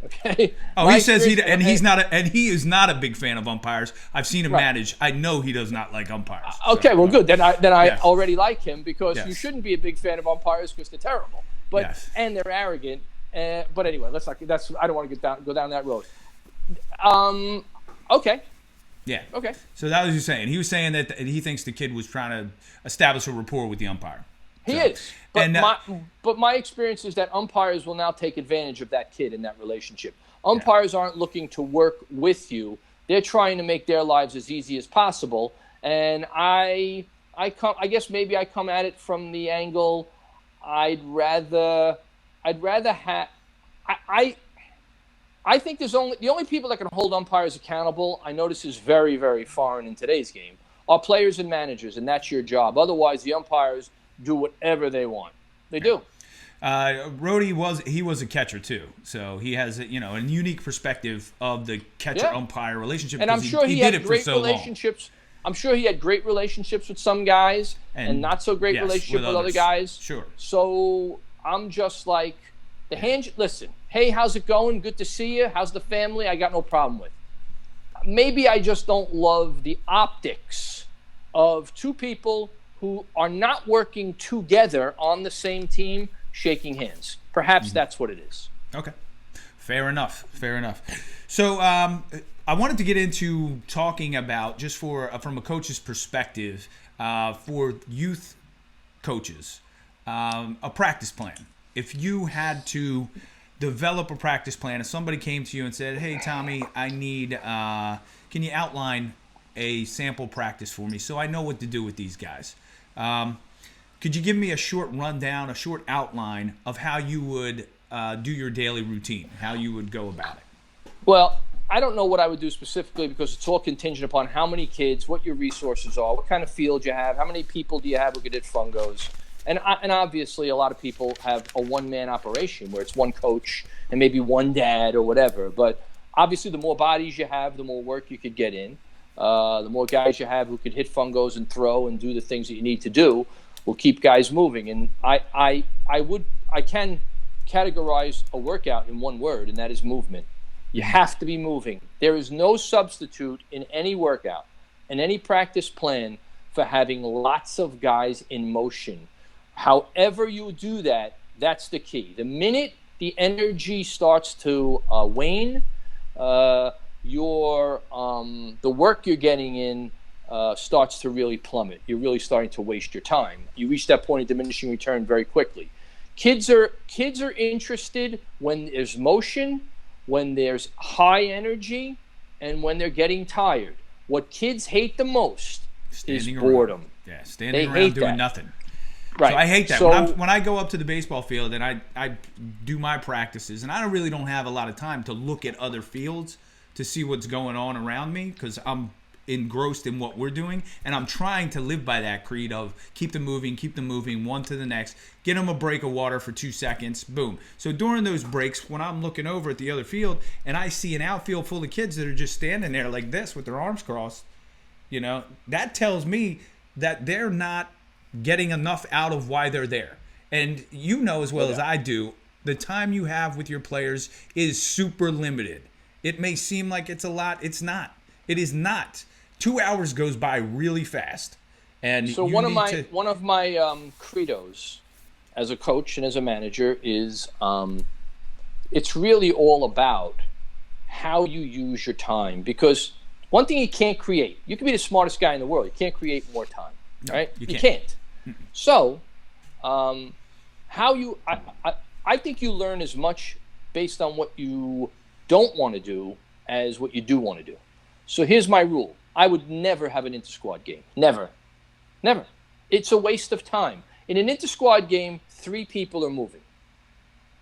Okay. Oh, he says he is not a big fan of umpires. I've seen him manage. I know he does not like umpires. Okay, well, good. Then I already like him because you Yes. shouldn't be a big fan of umpires because they're terrible, and they're arrogant. But anyway, I don't want to go down that road. Okay. Yeah. Okay. So that was he saying. He was saying that he thinks the kid was trying to establish a rapport with the umpire. He is. But my experience is that umpires will now take advantage of that kid in that relationship. Umpires aren't looking to work with you. They're trying to make their lives as easy as possible. And I guess maybe I come at it from the angle I'd rather have. I think the only people that can hold umpires accountable, I notice, is very, very foreign in today's game, are players and managers, and that's your job. Otherwise, the umpires do whatever they want. They do. Rhodey was a catcher too, so he has a unique perspective of the catcher umpire relationship. And I'm sure he did had it great for so relationships. I'm sure he had great relationships with some guys and not so great relationship with other guys. Sure. So I'm just like the hand. Listen, hey, how's it going? Good to see you. How's the family? I got no problem with. Maybe I just don't love the optics of two people who are not working together on the same team, shaking hands. Perhaps that's what it is. Okay. Fair enough. Fair enough. So I wanted to get into talking about, just from a coach's perspective, for youth coaches, a practice plan. If you had to develop a practice plan, if somebody came to you and said, "Hey, Tommy, I need, can you outline a sample practice for me so I know what to do with these guys?" Could you give me a short rundown, a short outline of how you would do your daily routine, how you would go about it? Well, I don't know what I would do specifically because it's all contingent upon how many kids, what your resources are, what kind of field you have, how many people do you have who could hit fungos. And obviously a lot of people have a one-man operation where it's one coach and maybe one dad or whatever. But obviously the more bodies you have, the more work you could get in. The more guys you have who could hit fungos and throw and do the things that you need to do will keep guys moving. And I can categorize a workout in one word, and that is movement. You have to be moving. There is no substitute in any workout, in any practice plan, for having lots of guys in motion. However you do that, that's the key. The minute the energy starts to wane, the work you're getting in starts to really plummet. You're really starting to waste your time. You reach that point of diminishing return very quickly. Kids are interested when there's motion, when there's high energy, and when they're getting tired. What kids hate the most is boredom. Yeah, standing around doing nothing. Right. So I hate that. So, when I go up to the baseball field and I do my practices, and I really don't have a lot of time to look at other fields to see what's going on around me because I'm engrossed in what we're doing, and I'm trying to live by that creed of keep them moving, one to the next, get them a break of water for 2 seconds, boom. So during those breaks, when I'm looking over at the other field and I see an outfield full of kids that are just standing there like this with their arms crossed, that tells me that they're not getting enough out of why they're there. And as well as I do, the time you have with your players is super limited. It may seem like it's a lot. It's not. It is not. 2 hours goes by really fast. And so one of my credos as a coach and as a manager is it's really all about how you use your time. Because one thing you can't create, you can be the smartest guy in the world, you can't create more time, right? You can't. So I think you learn as much based on what you don't want to do as what you do want to do. So here's my rule. I would never have an inter-squad game. Never. It's a waste of time. In an inter-squad game, 3 people are moving.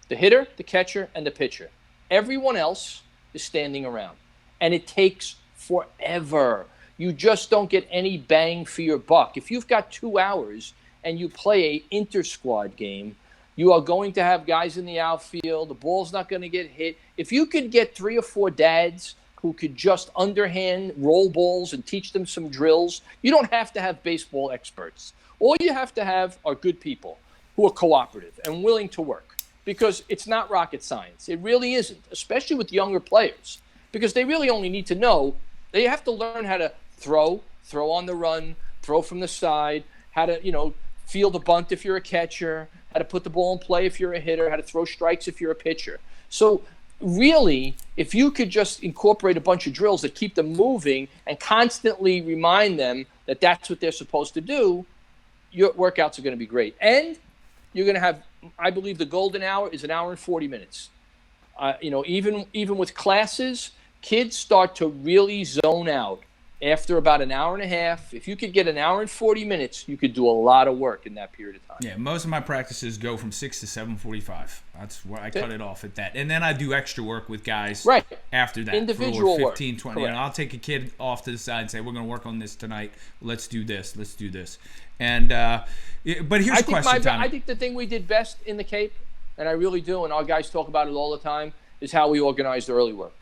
The hitter, the catcher, and the pitcher. Everyone else is standing around. And it takes forever. You just don't get any bang for your buck. If you've got 2 hours and you play an inter-squad game, you are going to have guys in the outfield. The ball's not going to get hit. If you could get 3 or 4 dads who could just underhand roll balls and teach them some drills, you don't have to have baseball experts. All you have to have are good people who are cooperative and willing to work, because it's not rocket science. It really isn't, especially with younger players, because they really only need to know, they have to learn how to throw on the run, throw from the side, how to, field a bunt if you're a catcher, how to put the ball in play if you're a hitter, how to throw strikes if you're a pitcher. So really, if you could just incorporate a bunch of drills that keep them moving and constantly remind them that that's what they're supposed to do, your workouts are going to be great. And you're going to have, I believe the golden hour is 1 hour and 40 minutes. Even with classes, kids start to really zone out after about 1 hour and a half. If you could get 1 hour and 40 minutes, you could do a lot of work in that period of time. Yeah, most of my practices go from 6 to 7:45. That's where I cut it off at that. And then I do extra work with guys after that. Individual for 15, work. 20. And I'll take a kid off to the side and say, we're going to work on this tonight. Let's do this. And but here's a question, Tommy. I think the thing we did best in the Cape, and I really do, and our guys talk about it all the time, is how we organized early work.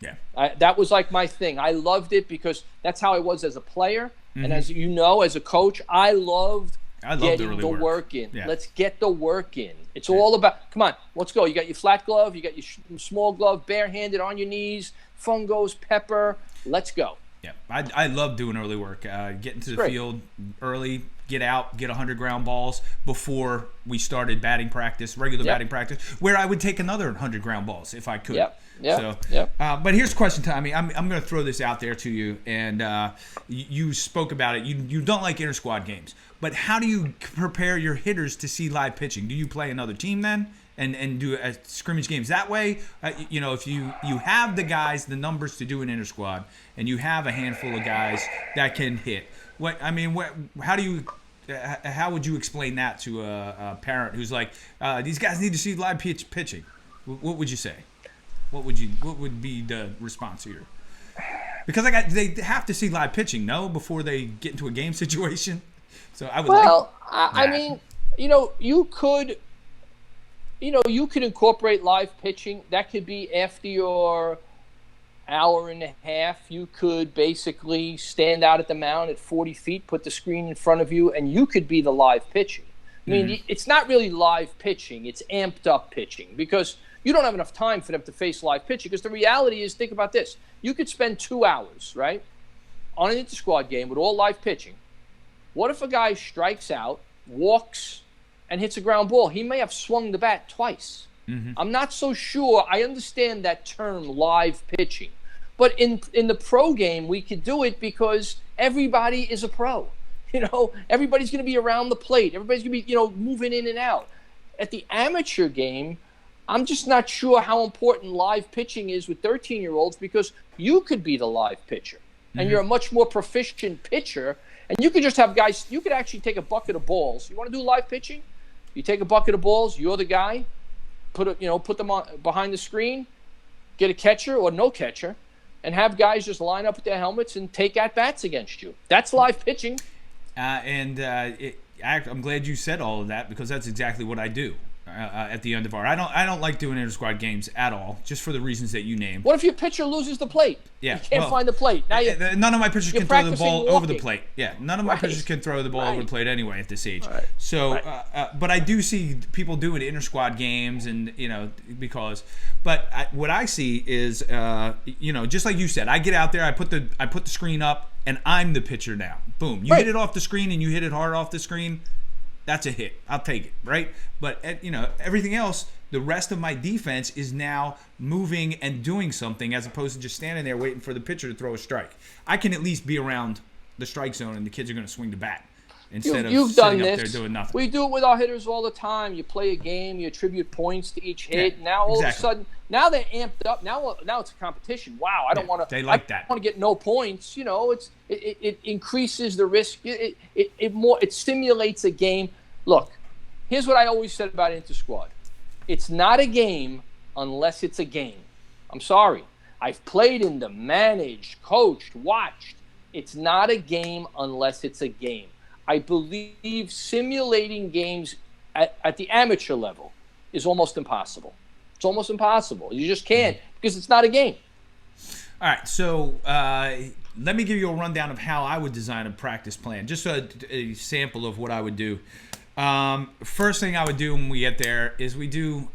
Yeah. That was like my thing. I loved it because that's how I was as a player. Mm-hmm. And as you know, as a coach, I loved getting the work in. Yeah. Let's get the work in. It's all about, come on, let's go. You got your flat glove, you got your small glove, barehanded on your knees, fungos, pepper. Let's go. Yeah, I love doing early work. Get into the Great. field early, get out, get 100 ground balls before we started batting practice, regular Yep. batting practice, where I would take another 100 ground balls if I could. Yep. Yep. So, Yep. but here's a question, Tommy. I'm going to throw this out there to you, and you spoke about it. You don't like inter squad games, but how do you prepare your hitters to see live pitching? Do you play another team then? And do scrimmage games that way. If you have the guys, the numbers to do an inter squad, and you have a handful of guys that can hit. How would you explain that to a parent who's like, these guys need to see live pitching? What would you say? What would be the response here? Because they have to see live pitching, no, before they get into a game situation. So I would. I mean, you could incorporate live pitching. That could be after your hour and a half. You could basically stand out at the mound at 40 feet, put the screen in front of you, and you could be the live pitching. I mean, it's not really live pitching. It's amped up pitching because you don't have enough time for them to face live pitching. Because the reality is, think about this. You could spend 2 hours, right, on an inter-squad game with all live pitching. What if a guy strikes out, walks, and hits a ground ball? He may have swung the bat twice. I'm not so sure. I understand that term, live pitching. But in the pro game, we could do it because everybody is a pro. Everybody's going to be around the plate. Everybody's going to be, moving in and out. At the amateur game, I'm just not sure how important live pitching is with 13-year-olds because you could be the live pitcher. And you're a much more proficient pitcher. And you could just have guys, you could actually take a bucket of balls. You want to do live pitching? You take a bucket of balls, you're the guy, put them on behind the screen, get a catcher or no catcher, and have guys just line up with their helmets and take at-bats against you. That's live pitching. I'm glad you said all of that because that's exactly what I do at the end of our. I don't like doing inter-squad games at all, just for the reasons that you named. What if your pitcher loses the plate? Yeah, you can't find the plate. Now none of my pitchers can throw the ball over the walking. plate. Yeah, none of my pitchers can throw the ball over the plate anyway at this age. Right. So, but I do see people doing inter-squad games, and what I see is, just like you said, I get out there, I put the screen up, and I'm the pitcher now. Boom, you hit it off the screen, and you hit it hard off the screen. That's a hit. I'll take it, right? But everything else, the rest of my defense is now moving and doing something as opposed to just standing there waiting for the pitcher to throw a strike. I can at least be around the strike zone and the kids are going to swing the bat instead of sitting up there doing nothing. We do it with our hitters all the time. You play a game, you attribute points to each hit. Yeah, now all of a sudden, now they're amped up. Now it's a competition. Wow, I don't want to. They like that. I want to get no points. It increases the risk. It stimulates a game. Look, here's what I always said about inter-squad. It's not a game unless it's a game. I'm sorry. I've played in them, managed, coached, watched. It's not a game unless it's a game. I believe simulating games at the amateur level is almost impossible. It's almost impossible. You just can't because it's not a game. All right, so let me give you a rundown of how I would design a practice plan, just a sample of what I would do. First thing I would do when we get there is we do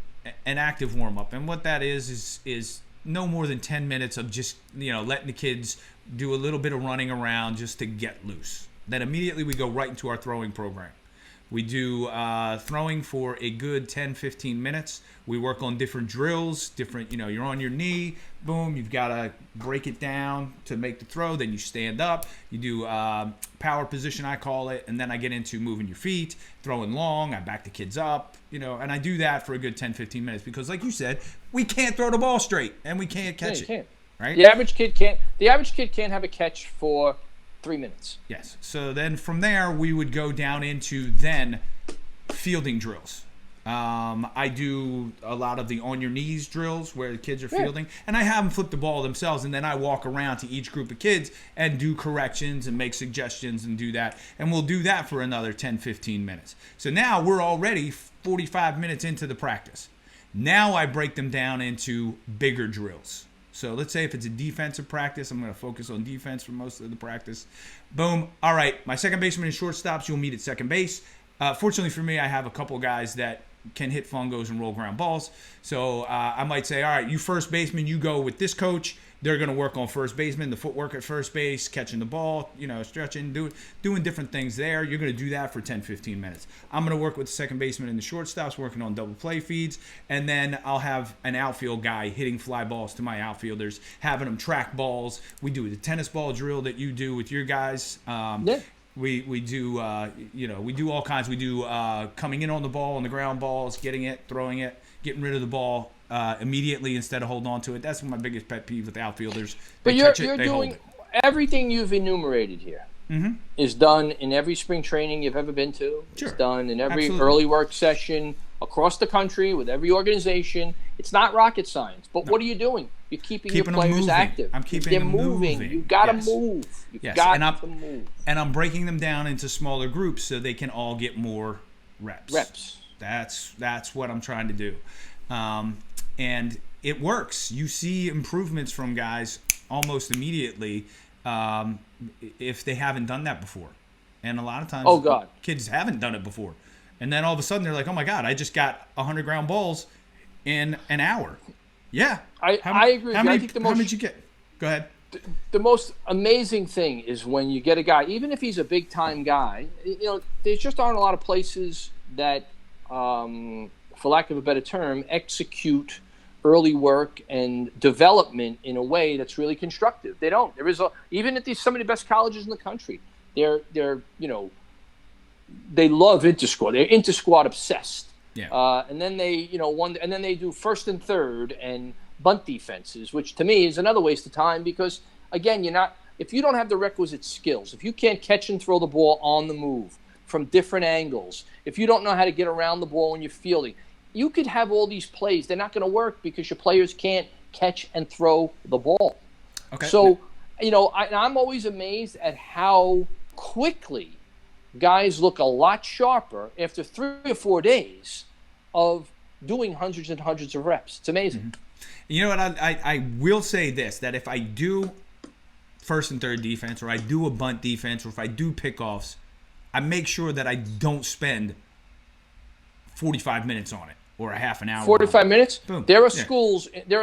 an active warm-up, and what that is no more than 10 minutes of just letting the kids do a little bit of running around just to get loose. Then immediately we go right into our throwing program. We do throwing for a good 10-15 minutes. We work on different drills, you're on your knee, boom, you've got to break it down to make the throw, then you stand up, you do power position, I call it, and then I get into moving your feet, throwing long, I back the kids up, and I do that for a good 10-15 minutes because like you said, we can't throw the ball straight and we can't catch it. Can't. Right? The average kid can't have a catch for 3 minutes. Yes. So then from there, we would go down into then fielding drills. I do a lot of the on your knees drills where the kids are fielding, and I have them flip the ball themselves, and then I walk around to each group of kids and do corrections and make suggestions and do that. And we'll do that for another 10-15 minutes. So now we're already 45 minutes into the practice. Now I break them down into bigger drills. So let's say if it's a defensive practice, I'm going to focus on defense for most of the practice. Boom. All right, my second baseman and shortstops, you'll meet at second base. Fortunately for me, I have a couple guys that can hit fungos and roll ground balls. So I might say, all right, you first baseman, you go with this coach. They're going to work on first baseman, the footwork at first base, catching the ball, stretching, doing different things there. You're going to do that for 10, 15 minutes. I'm going to work with the second baseman and the shortstops, working on double play feeds. And then I'll have an outfield guy hitting fly balls to my outfielders, having them track balls. We do the tennis ball drill that you do with your guys. Yeah. We do, we do all kinds. We do coming in on the ball, on the ground balls, getting it, throwing it, getting rid of the ball immediately instead of holding on to it. That's my biggest pet peeve with outfielders. But you're doing everything you've enumerated here is done in every spring training you've ever been to. Sure. It's done in every Absolutely. early work session across the country with every organization. It's not rocket science. But what are you doing? You're keeping your them players moving. active. I'm keeping They're them moving. You got to Yes. move. You Yes. got And to move. And I'm breaking them down into smaller groups so they can all get more reps. That's what I'm trying to do. And it works. You see improvements from guys almost immediately if they haven't done that before. And a lot of times kids haven't done it before. And then all of a sudden they're like, oh my God, I just got 100 ground balls in an hour. Yeah. I agree. How I think many did you get? Go ahead. The most amazing thing is when you get a guy, even if he's a big time guy, there just aren't a lot of places that, for lack of a better term, execute early work and development in a way that's really constructive. They don't. There is even at some of the best colleges in the country, they're they love inter-squad. They're inter-squad obsessed. Yeah. And then they and then they do first and third and bunt defenses, which to me is another waste of time because again, if you don't have the requisite skills, if you can't catch and throw the ball on the move from different angles, if you don't know how to get around the ball when you're fielding, you could have all these plays. They're not going to work because your players can't catch and throw the ball. Okay. So, I'm always amazed at how quickly guys look a lot sharper after 3 or 4 days of doing hundreds and hundreds of reps. It's amazing. Mm-hmm. You know what? I will say this, that if I do first and third defense or I do a bunt defense or if I do pickoffs, I make sure that I don't spend 45 minutes on it or a half an hour. 45 minutes? Boom. There are Yeah.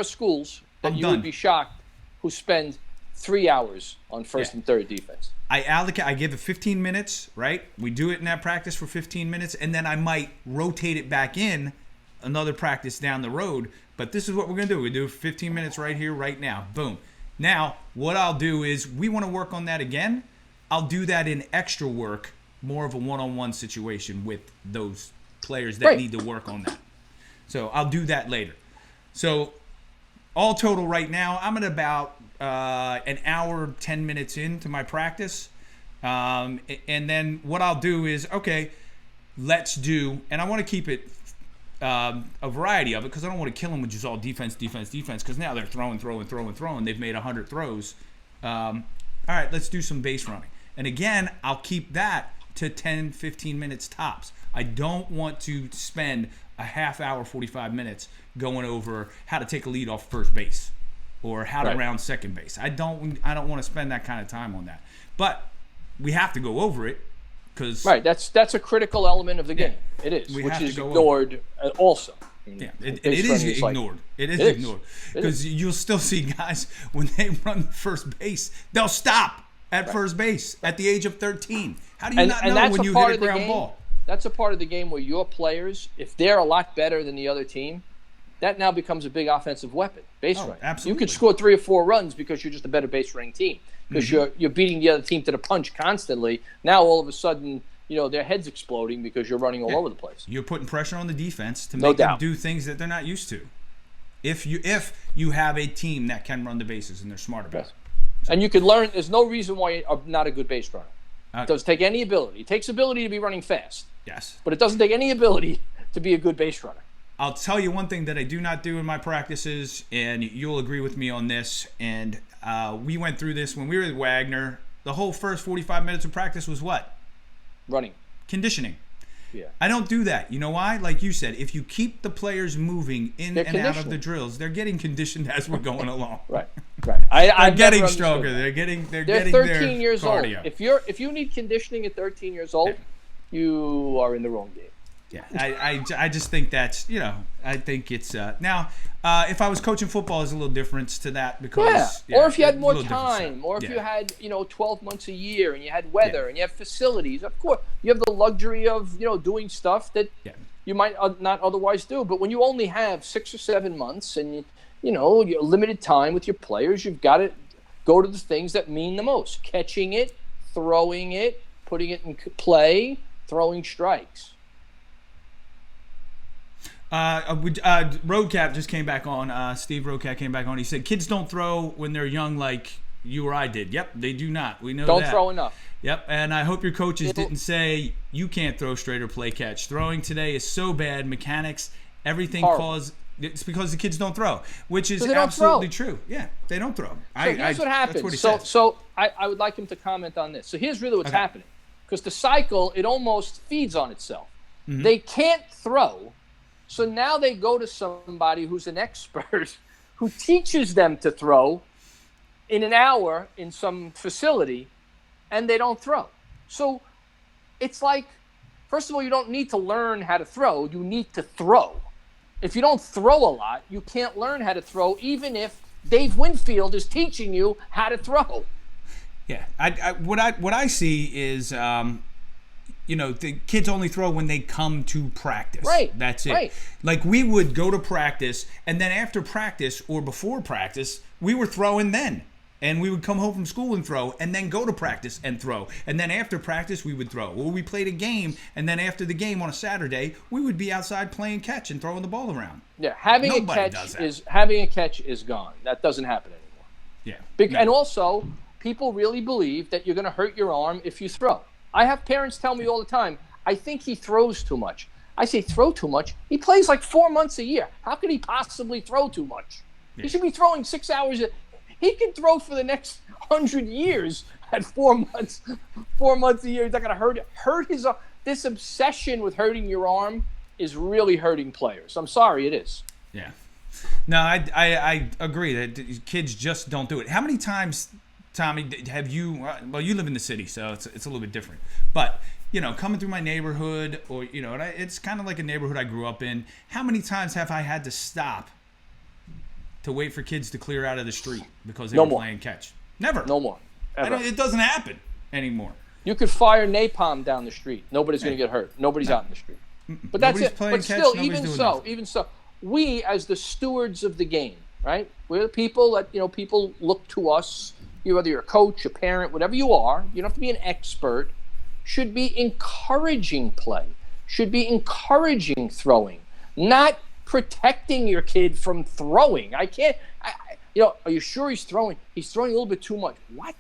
schools that I'm you done. would be shocked who spend 3 hours on first and third defense. I give it 15 minutes, right? We do it in that practice for 15 minutes, and then I might rotate it back in another practice down the road. But this is what we're going to do. We do 15 minutes right here, right now. Boom. Now, what I'll do is we want to work on that again. I'll do that in extra work, more of a one-on-one situation with those players that need to work on that. So I'll do that later. So all total right now, I'm at about an hour, 10 minutes into my practice. And then what I'll do is, okay, let's do, and I want to keep it a variety of it because I don't want to kill them with just all defense, because now they're throwing. They've made 100 throws. All right, let's do some base running. And again, I'll keep that to 10, 15 minutes tops. I don't want to spend a half hour, 45 minutes going over how to take a lead off first base or how to round second base. I don't want to spend that kind of time on that. But we have to go over it because that's a critical element of the game. It is, which is ignored also. Yeah, it is ignored. It is ignored because you'll still see guys when they run first base, they'll stop at first base at the age of 13. How do you not know when you hit a ground ball? That's a part of the game where your players, if they're a lot better than the other team, that now becomes a big offensive weapon. Base running. Absolutely. You could score 3 or 4 runs because you're just a better base running team because you're beating the other team to the punch constantly. Now all of a sudden, their head's exploding because you're running all over the place. You're putting pressure on the defense to make them do things that they're not used to. If you have a team that can run the bases and they're smart about it. And you can learn. There's no reason why you're not a good base runner. It doesn't take any ability. It takes ability to be running fast. Yes. But it doesn't take any ability to be a good base runner. I'll tell you one thing that I do not do in my practices, and you'll agree with me on this, and we went through this when we were at Wagner. The whole first 45 minutes of practice was what? Running. Conditioning. Yeah. I don't do that. You know why? Like you said, if you keep the players moving in and out of the drills, they're getting conditioned as we're going along. Right. They're getting stronger. They're getting 13 years cardio. old. If you need conditioning at 13 years old, you are in the wrong game. Yeah, I just think that's, I think it's now if I was coaching football, there's a little difference to that because or if you had a more little different time, stuff. or if you had 12 months a year and you had weather and you have facilities. Of course, you have the luxury of doing stuff that you might not otherwise do. But when you only have 6 or 7 months and you're limited time with your players, you've got to go to the things that mean the most: catching it, throwing it, putting it in play, throwing strikes. Roadcap just came back on. Steve Roadcap came back on. He said kids don't throw when they're young like you or I did. Yep, they do not. We know Don't that. throw enough. Yep, and I hope your coaches didn't say you can't throw straight or play catch. Throwing today is so bad. Mechanics, everything it's because the kids don't throw, which is absolutely true. Yeah, they don't throw. So here's what happens. That's what he said. So I would like him to comment on this. So here's really what's happening. Because the cycle, it almost feeds on itself. Mm-hmm. They can't throw. So now they go to somebody who's an expert who teaches them to throw in an hour in some facility, and they don't throw. So it's like, first of all, you don't need to learn how to throw. You need to throw. If you don't throw a lot, you can't learn how to throw, even if Dave Winfield is teaching you how to throw. Yeah, what I see is the kids only throw when they come to practice. Right. That's it. Right. Like we would go to practice, and then after practice or before practice, we were throwing then. And we would come home from school and throw, and then go to practice and throw. And then after practice, we would throw. Or we played a game, and then after the game on a Saturday, we would be outside playing catch and throwing the ball around. Yeah, having a catch is gone. That doesn't happen anymore. Yeah. And also, people really believe that you're going to hurt your arm if you throw. I have parents tell me all the time, I think he throws too much. I say, throw too much? He plays like 4 months a year. How could he possibly throw too much? Yeah. He should be throwing 6 hours. He can throw for the next 100 years at 4 months. 4 months a year. He's not going to hurt his arm. This obsession with hurting your arm is really hurting players. I'm sorry, it is. Yeah. No, I agree that kids just don't do it. How many times, Tommy, have you? Well, you live in the city, so it's a little bit different. But coming through my neighborhood, or it's kind of like a neighborhood I grew up in. How many times have I had to stop to wait for kids to clear out of the street because they were playing catch? Never. No more. Ever. It doesn't happen anymore. You could fire napalm down the street. Nobody's going to get hurt. Nobody's out in the street. But that's it. But still, even so, we as the stewards of the game, right? We're the people that people look to us. Whether you're a coach, a parent, whatever you are, you don't have to be an expert, should be encouraging play, should be encouraging throwing, not protecting your kid from throwing. Are you sure he's throwing? He's throwing a little bit too much. What?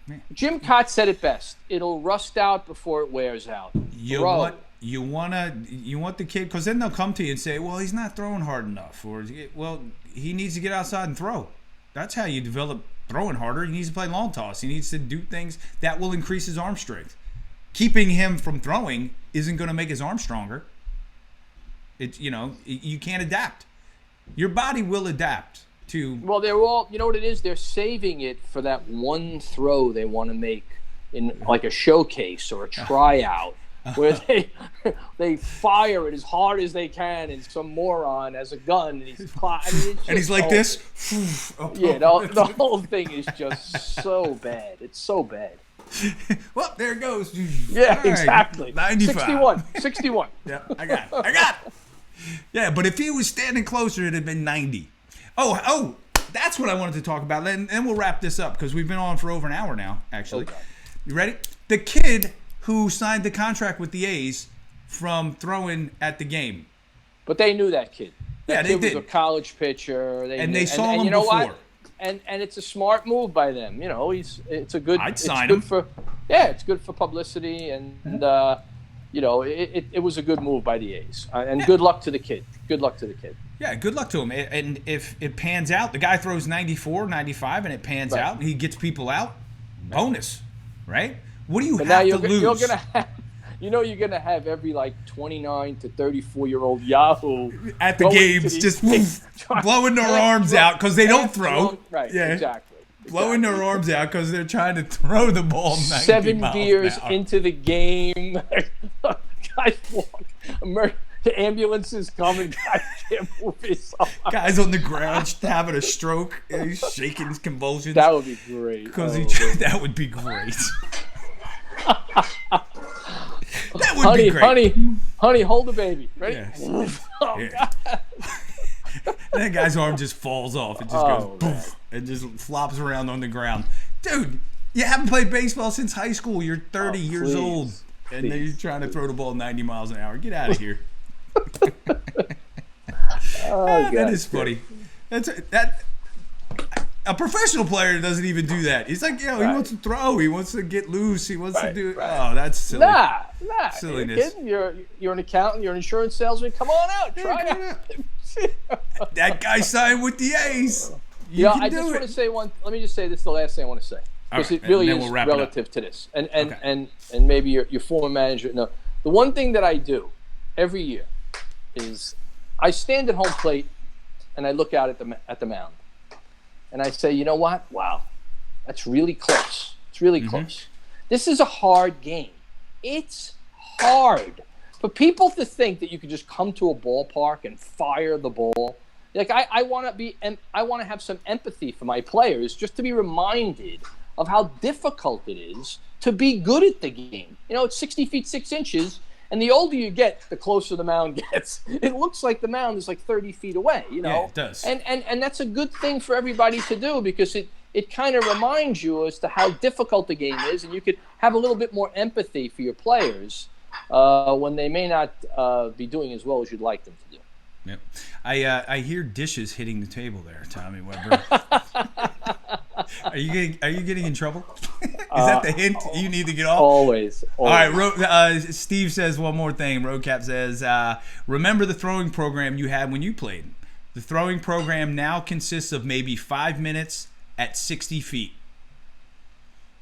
Man. Jim Cott said it best. It'll rust out before it wears out. You want the kid, because then they'll come to you and say, well, he's not throwing hard enough, or well, he needs to get outside and throw. That's how you develop throwing harder. He needs to play long toss. He needs to do things that will increase his arm strength. Keeping him from throwing isn't going to make his arm stronger. You can't adapt. Your body will adapt to. Well, they're all. You know what it is? They're saving it for that one throw they want to make in like a showcase or a tryout, where they fire it as hard as they can, and some moron has a gun and he's like this. Yeah, the whole thing is just so bad. It's so bad. Well, there it goes. Yeah, right. Exactly. 95. 61. Yeah, I got it. Yeah, but if he was standing closer, it'd have been 90. Oh, that's what I wanted to talk about. And we'll wrap this up because we've been on for over an hour now, actually. Okay. You ready? The kid who signed the contract with the A's from throwing at the game. But they knew that kid. That kid was a college pitcher. They saw him before. What? And it's a smart move by them. It's a good. I'd sign him. It's good for publicity, and it was a good move by the A's. And good luck to the kid. Good luck to the kid. Yeah, good luck to him. And if it pans out, the guy throws 94, 95, and it pans out, he gets people out. Bonus, right? What do you have to lose? You're gonna have every 29 to 34-year-old Yahoo at the games just blowing their arms out because they don't throw. Right, yeah. Exactly. Blowing their arms out because they're trying to throw the ball 90 7 miles beers an hour. into the game. Guys walk. the ambulances come and guys can't move his arm. Guy's on the ground having a stroke. He's shaking his convulsions. That would be great. Because that would be great. That would be great. Honey, hold the baby. Ready? Yes. Oh, Yeah. And that guy's arm just falls off. It just goes man. poof and just flops around on the ground. Dude, you haven't played baseball since high school. You're 30 years please. old. And then you're trying to throw the ball 90 miles an hour. Get out of here. That is funny. A professional player doesn't even do that. He's like, he wants to throw. He wants to get loose. He wants to do it. Right. Oh, that's silly. Nah. Silliness. You're an accountant. You're an insurance salesman. Come on out. Try it out. That guy signed with the A's. I just want to say one. Let me just say this is the last thing I want to say. Because Right, it really and then is we'll wrap it up. relative to this. And maybe your former manager. No. The one thing that I do every year is I stand at home plate and I look out at the mound. And I say, you know what? Wow, that's really close. It's really close. This is a hard game. It's hard. For people to think that you could just come to a ballpark and fire the ball, like I want to have some empathy for my players, just to be reminded of how difficult it is to be good at the game. You know, it's 60 feet 6 inches. And the older you get, the closer the mound gets. It looks like the mound is like 30 feet away, you know? Yeah, it does. And that's a good thing for everybody to do, because it kind of reminds you as to how difficult the game is, and you could have a little bit more empathy for your players when they may not be doing as well as you'd like them to do. Yep. I hear dishes hitting the table there, Tommy Weber. Are you getting in trouble? Is that the hint you need to get off? Always. All right. Steve says one more thing. Roadcap says, remember the throwing program you had when you played. The throwing program now consists of maybe 5 minutes at 60 feet.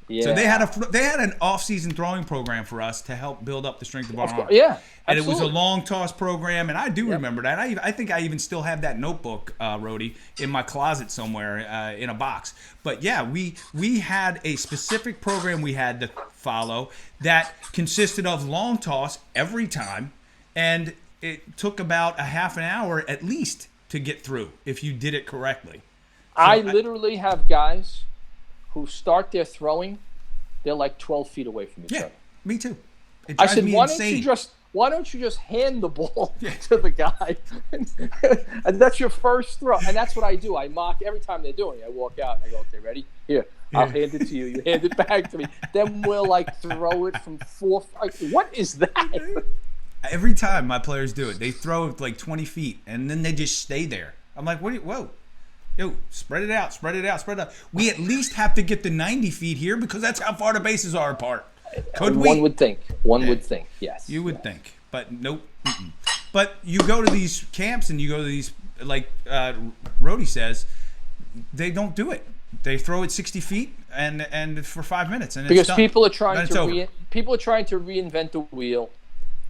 Yeah. So they had an off-season throwing program for us to help build up the strength of our arm. Yeah. And absolutely. it was a long toss program, and I do remember that. I think I even still have that notebook, Rhodey, in my closet somewhere in a box. But yeah, we had a specific program we had to follow that consisted of long toss every time, and it took about a half an hour at least to get through if you did it correctly. I literally have guys who start their throwing, they're like 12 feet away from each other. Me too. It I drives said, me why insane. don't you just hand the ball to the guy? And that's your first throw. And that's what I do. I mock every time they're doing it. I walk out and I go, okay, ready? Here, I'll hand it to you. You hand it back to me. Then we'll throw it from 4. What is that? Every time my players do it, they throw it like 20 feet, and then they just stay there. I'm like, whoa. Yo, spread it out. We at least have to get the 90 feet here because that's how far the bases are apart. One would think. Would think, yes. You would think, but nope. Mm-mm. But you go to these camps and you go to these, like Rhodey says, they don't do it. They throw it 60 feet and for 5 minutes, and because it's done. people are trying to over. reinvent the wheel,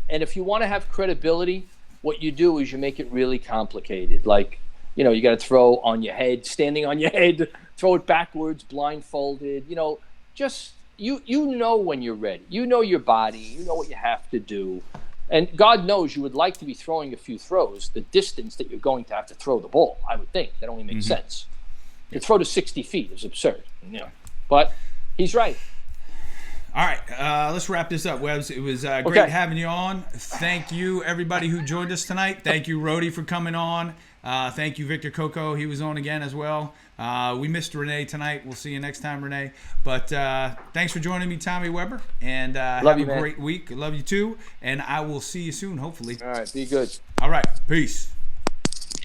and if you want to have credibility, what you do is you make it really complicated. Like, you know, you got to throw on your head, standing on your head, throw it backwards, blindfolded. You know, just you know when you're ready. You know your body. You know what you have to do. And God knows you would like to be throwing a few throws the distance that you're going to have to throw the ball. I would think that only makes sense. To throw to 60 feet is absurd. You know, but he's right. All right, let's wrap this up, Webbs. It was great having you on. Thank you, everybody who joined us tonight. Thank you, Rhodey, for coming on. Thank you, Victor Coco. He was on again as well. We missed Renee tonight. We'll see you next time, Renee. But thanks for joining me, Tommy Weber. And have a great week. Love you too. And I will see you soon, hopefully. All right, be good. All right, peace.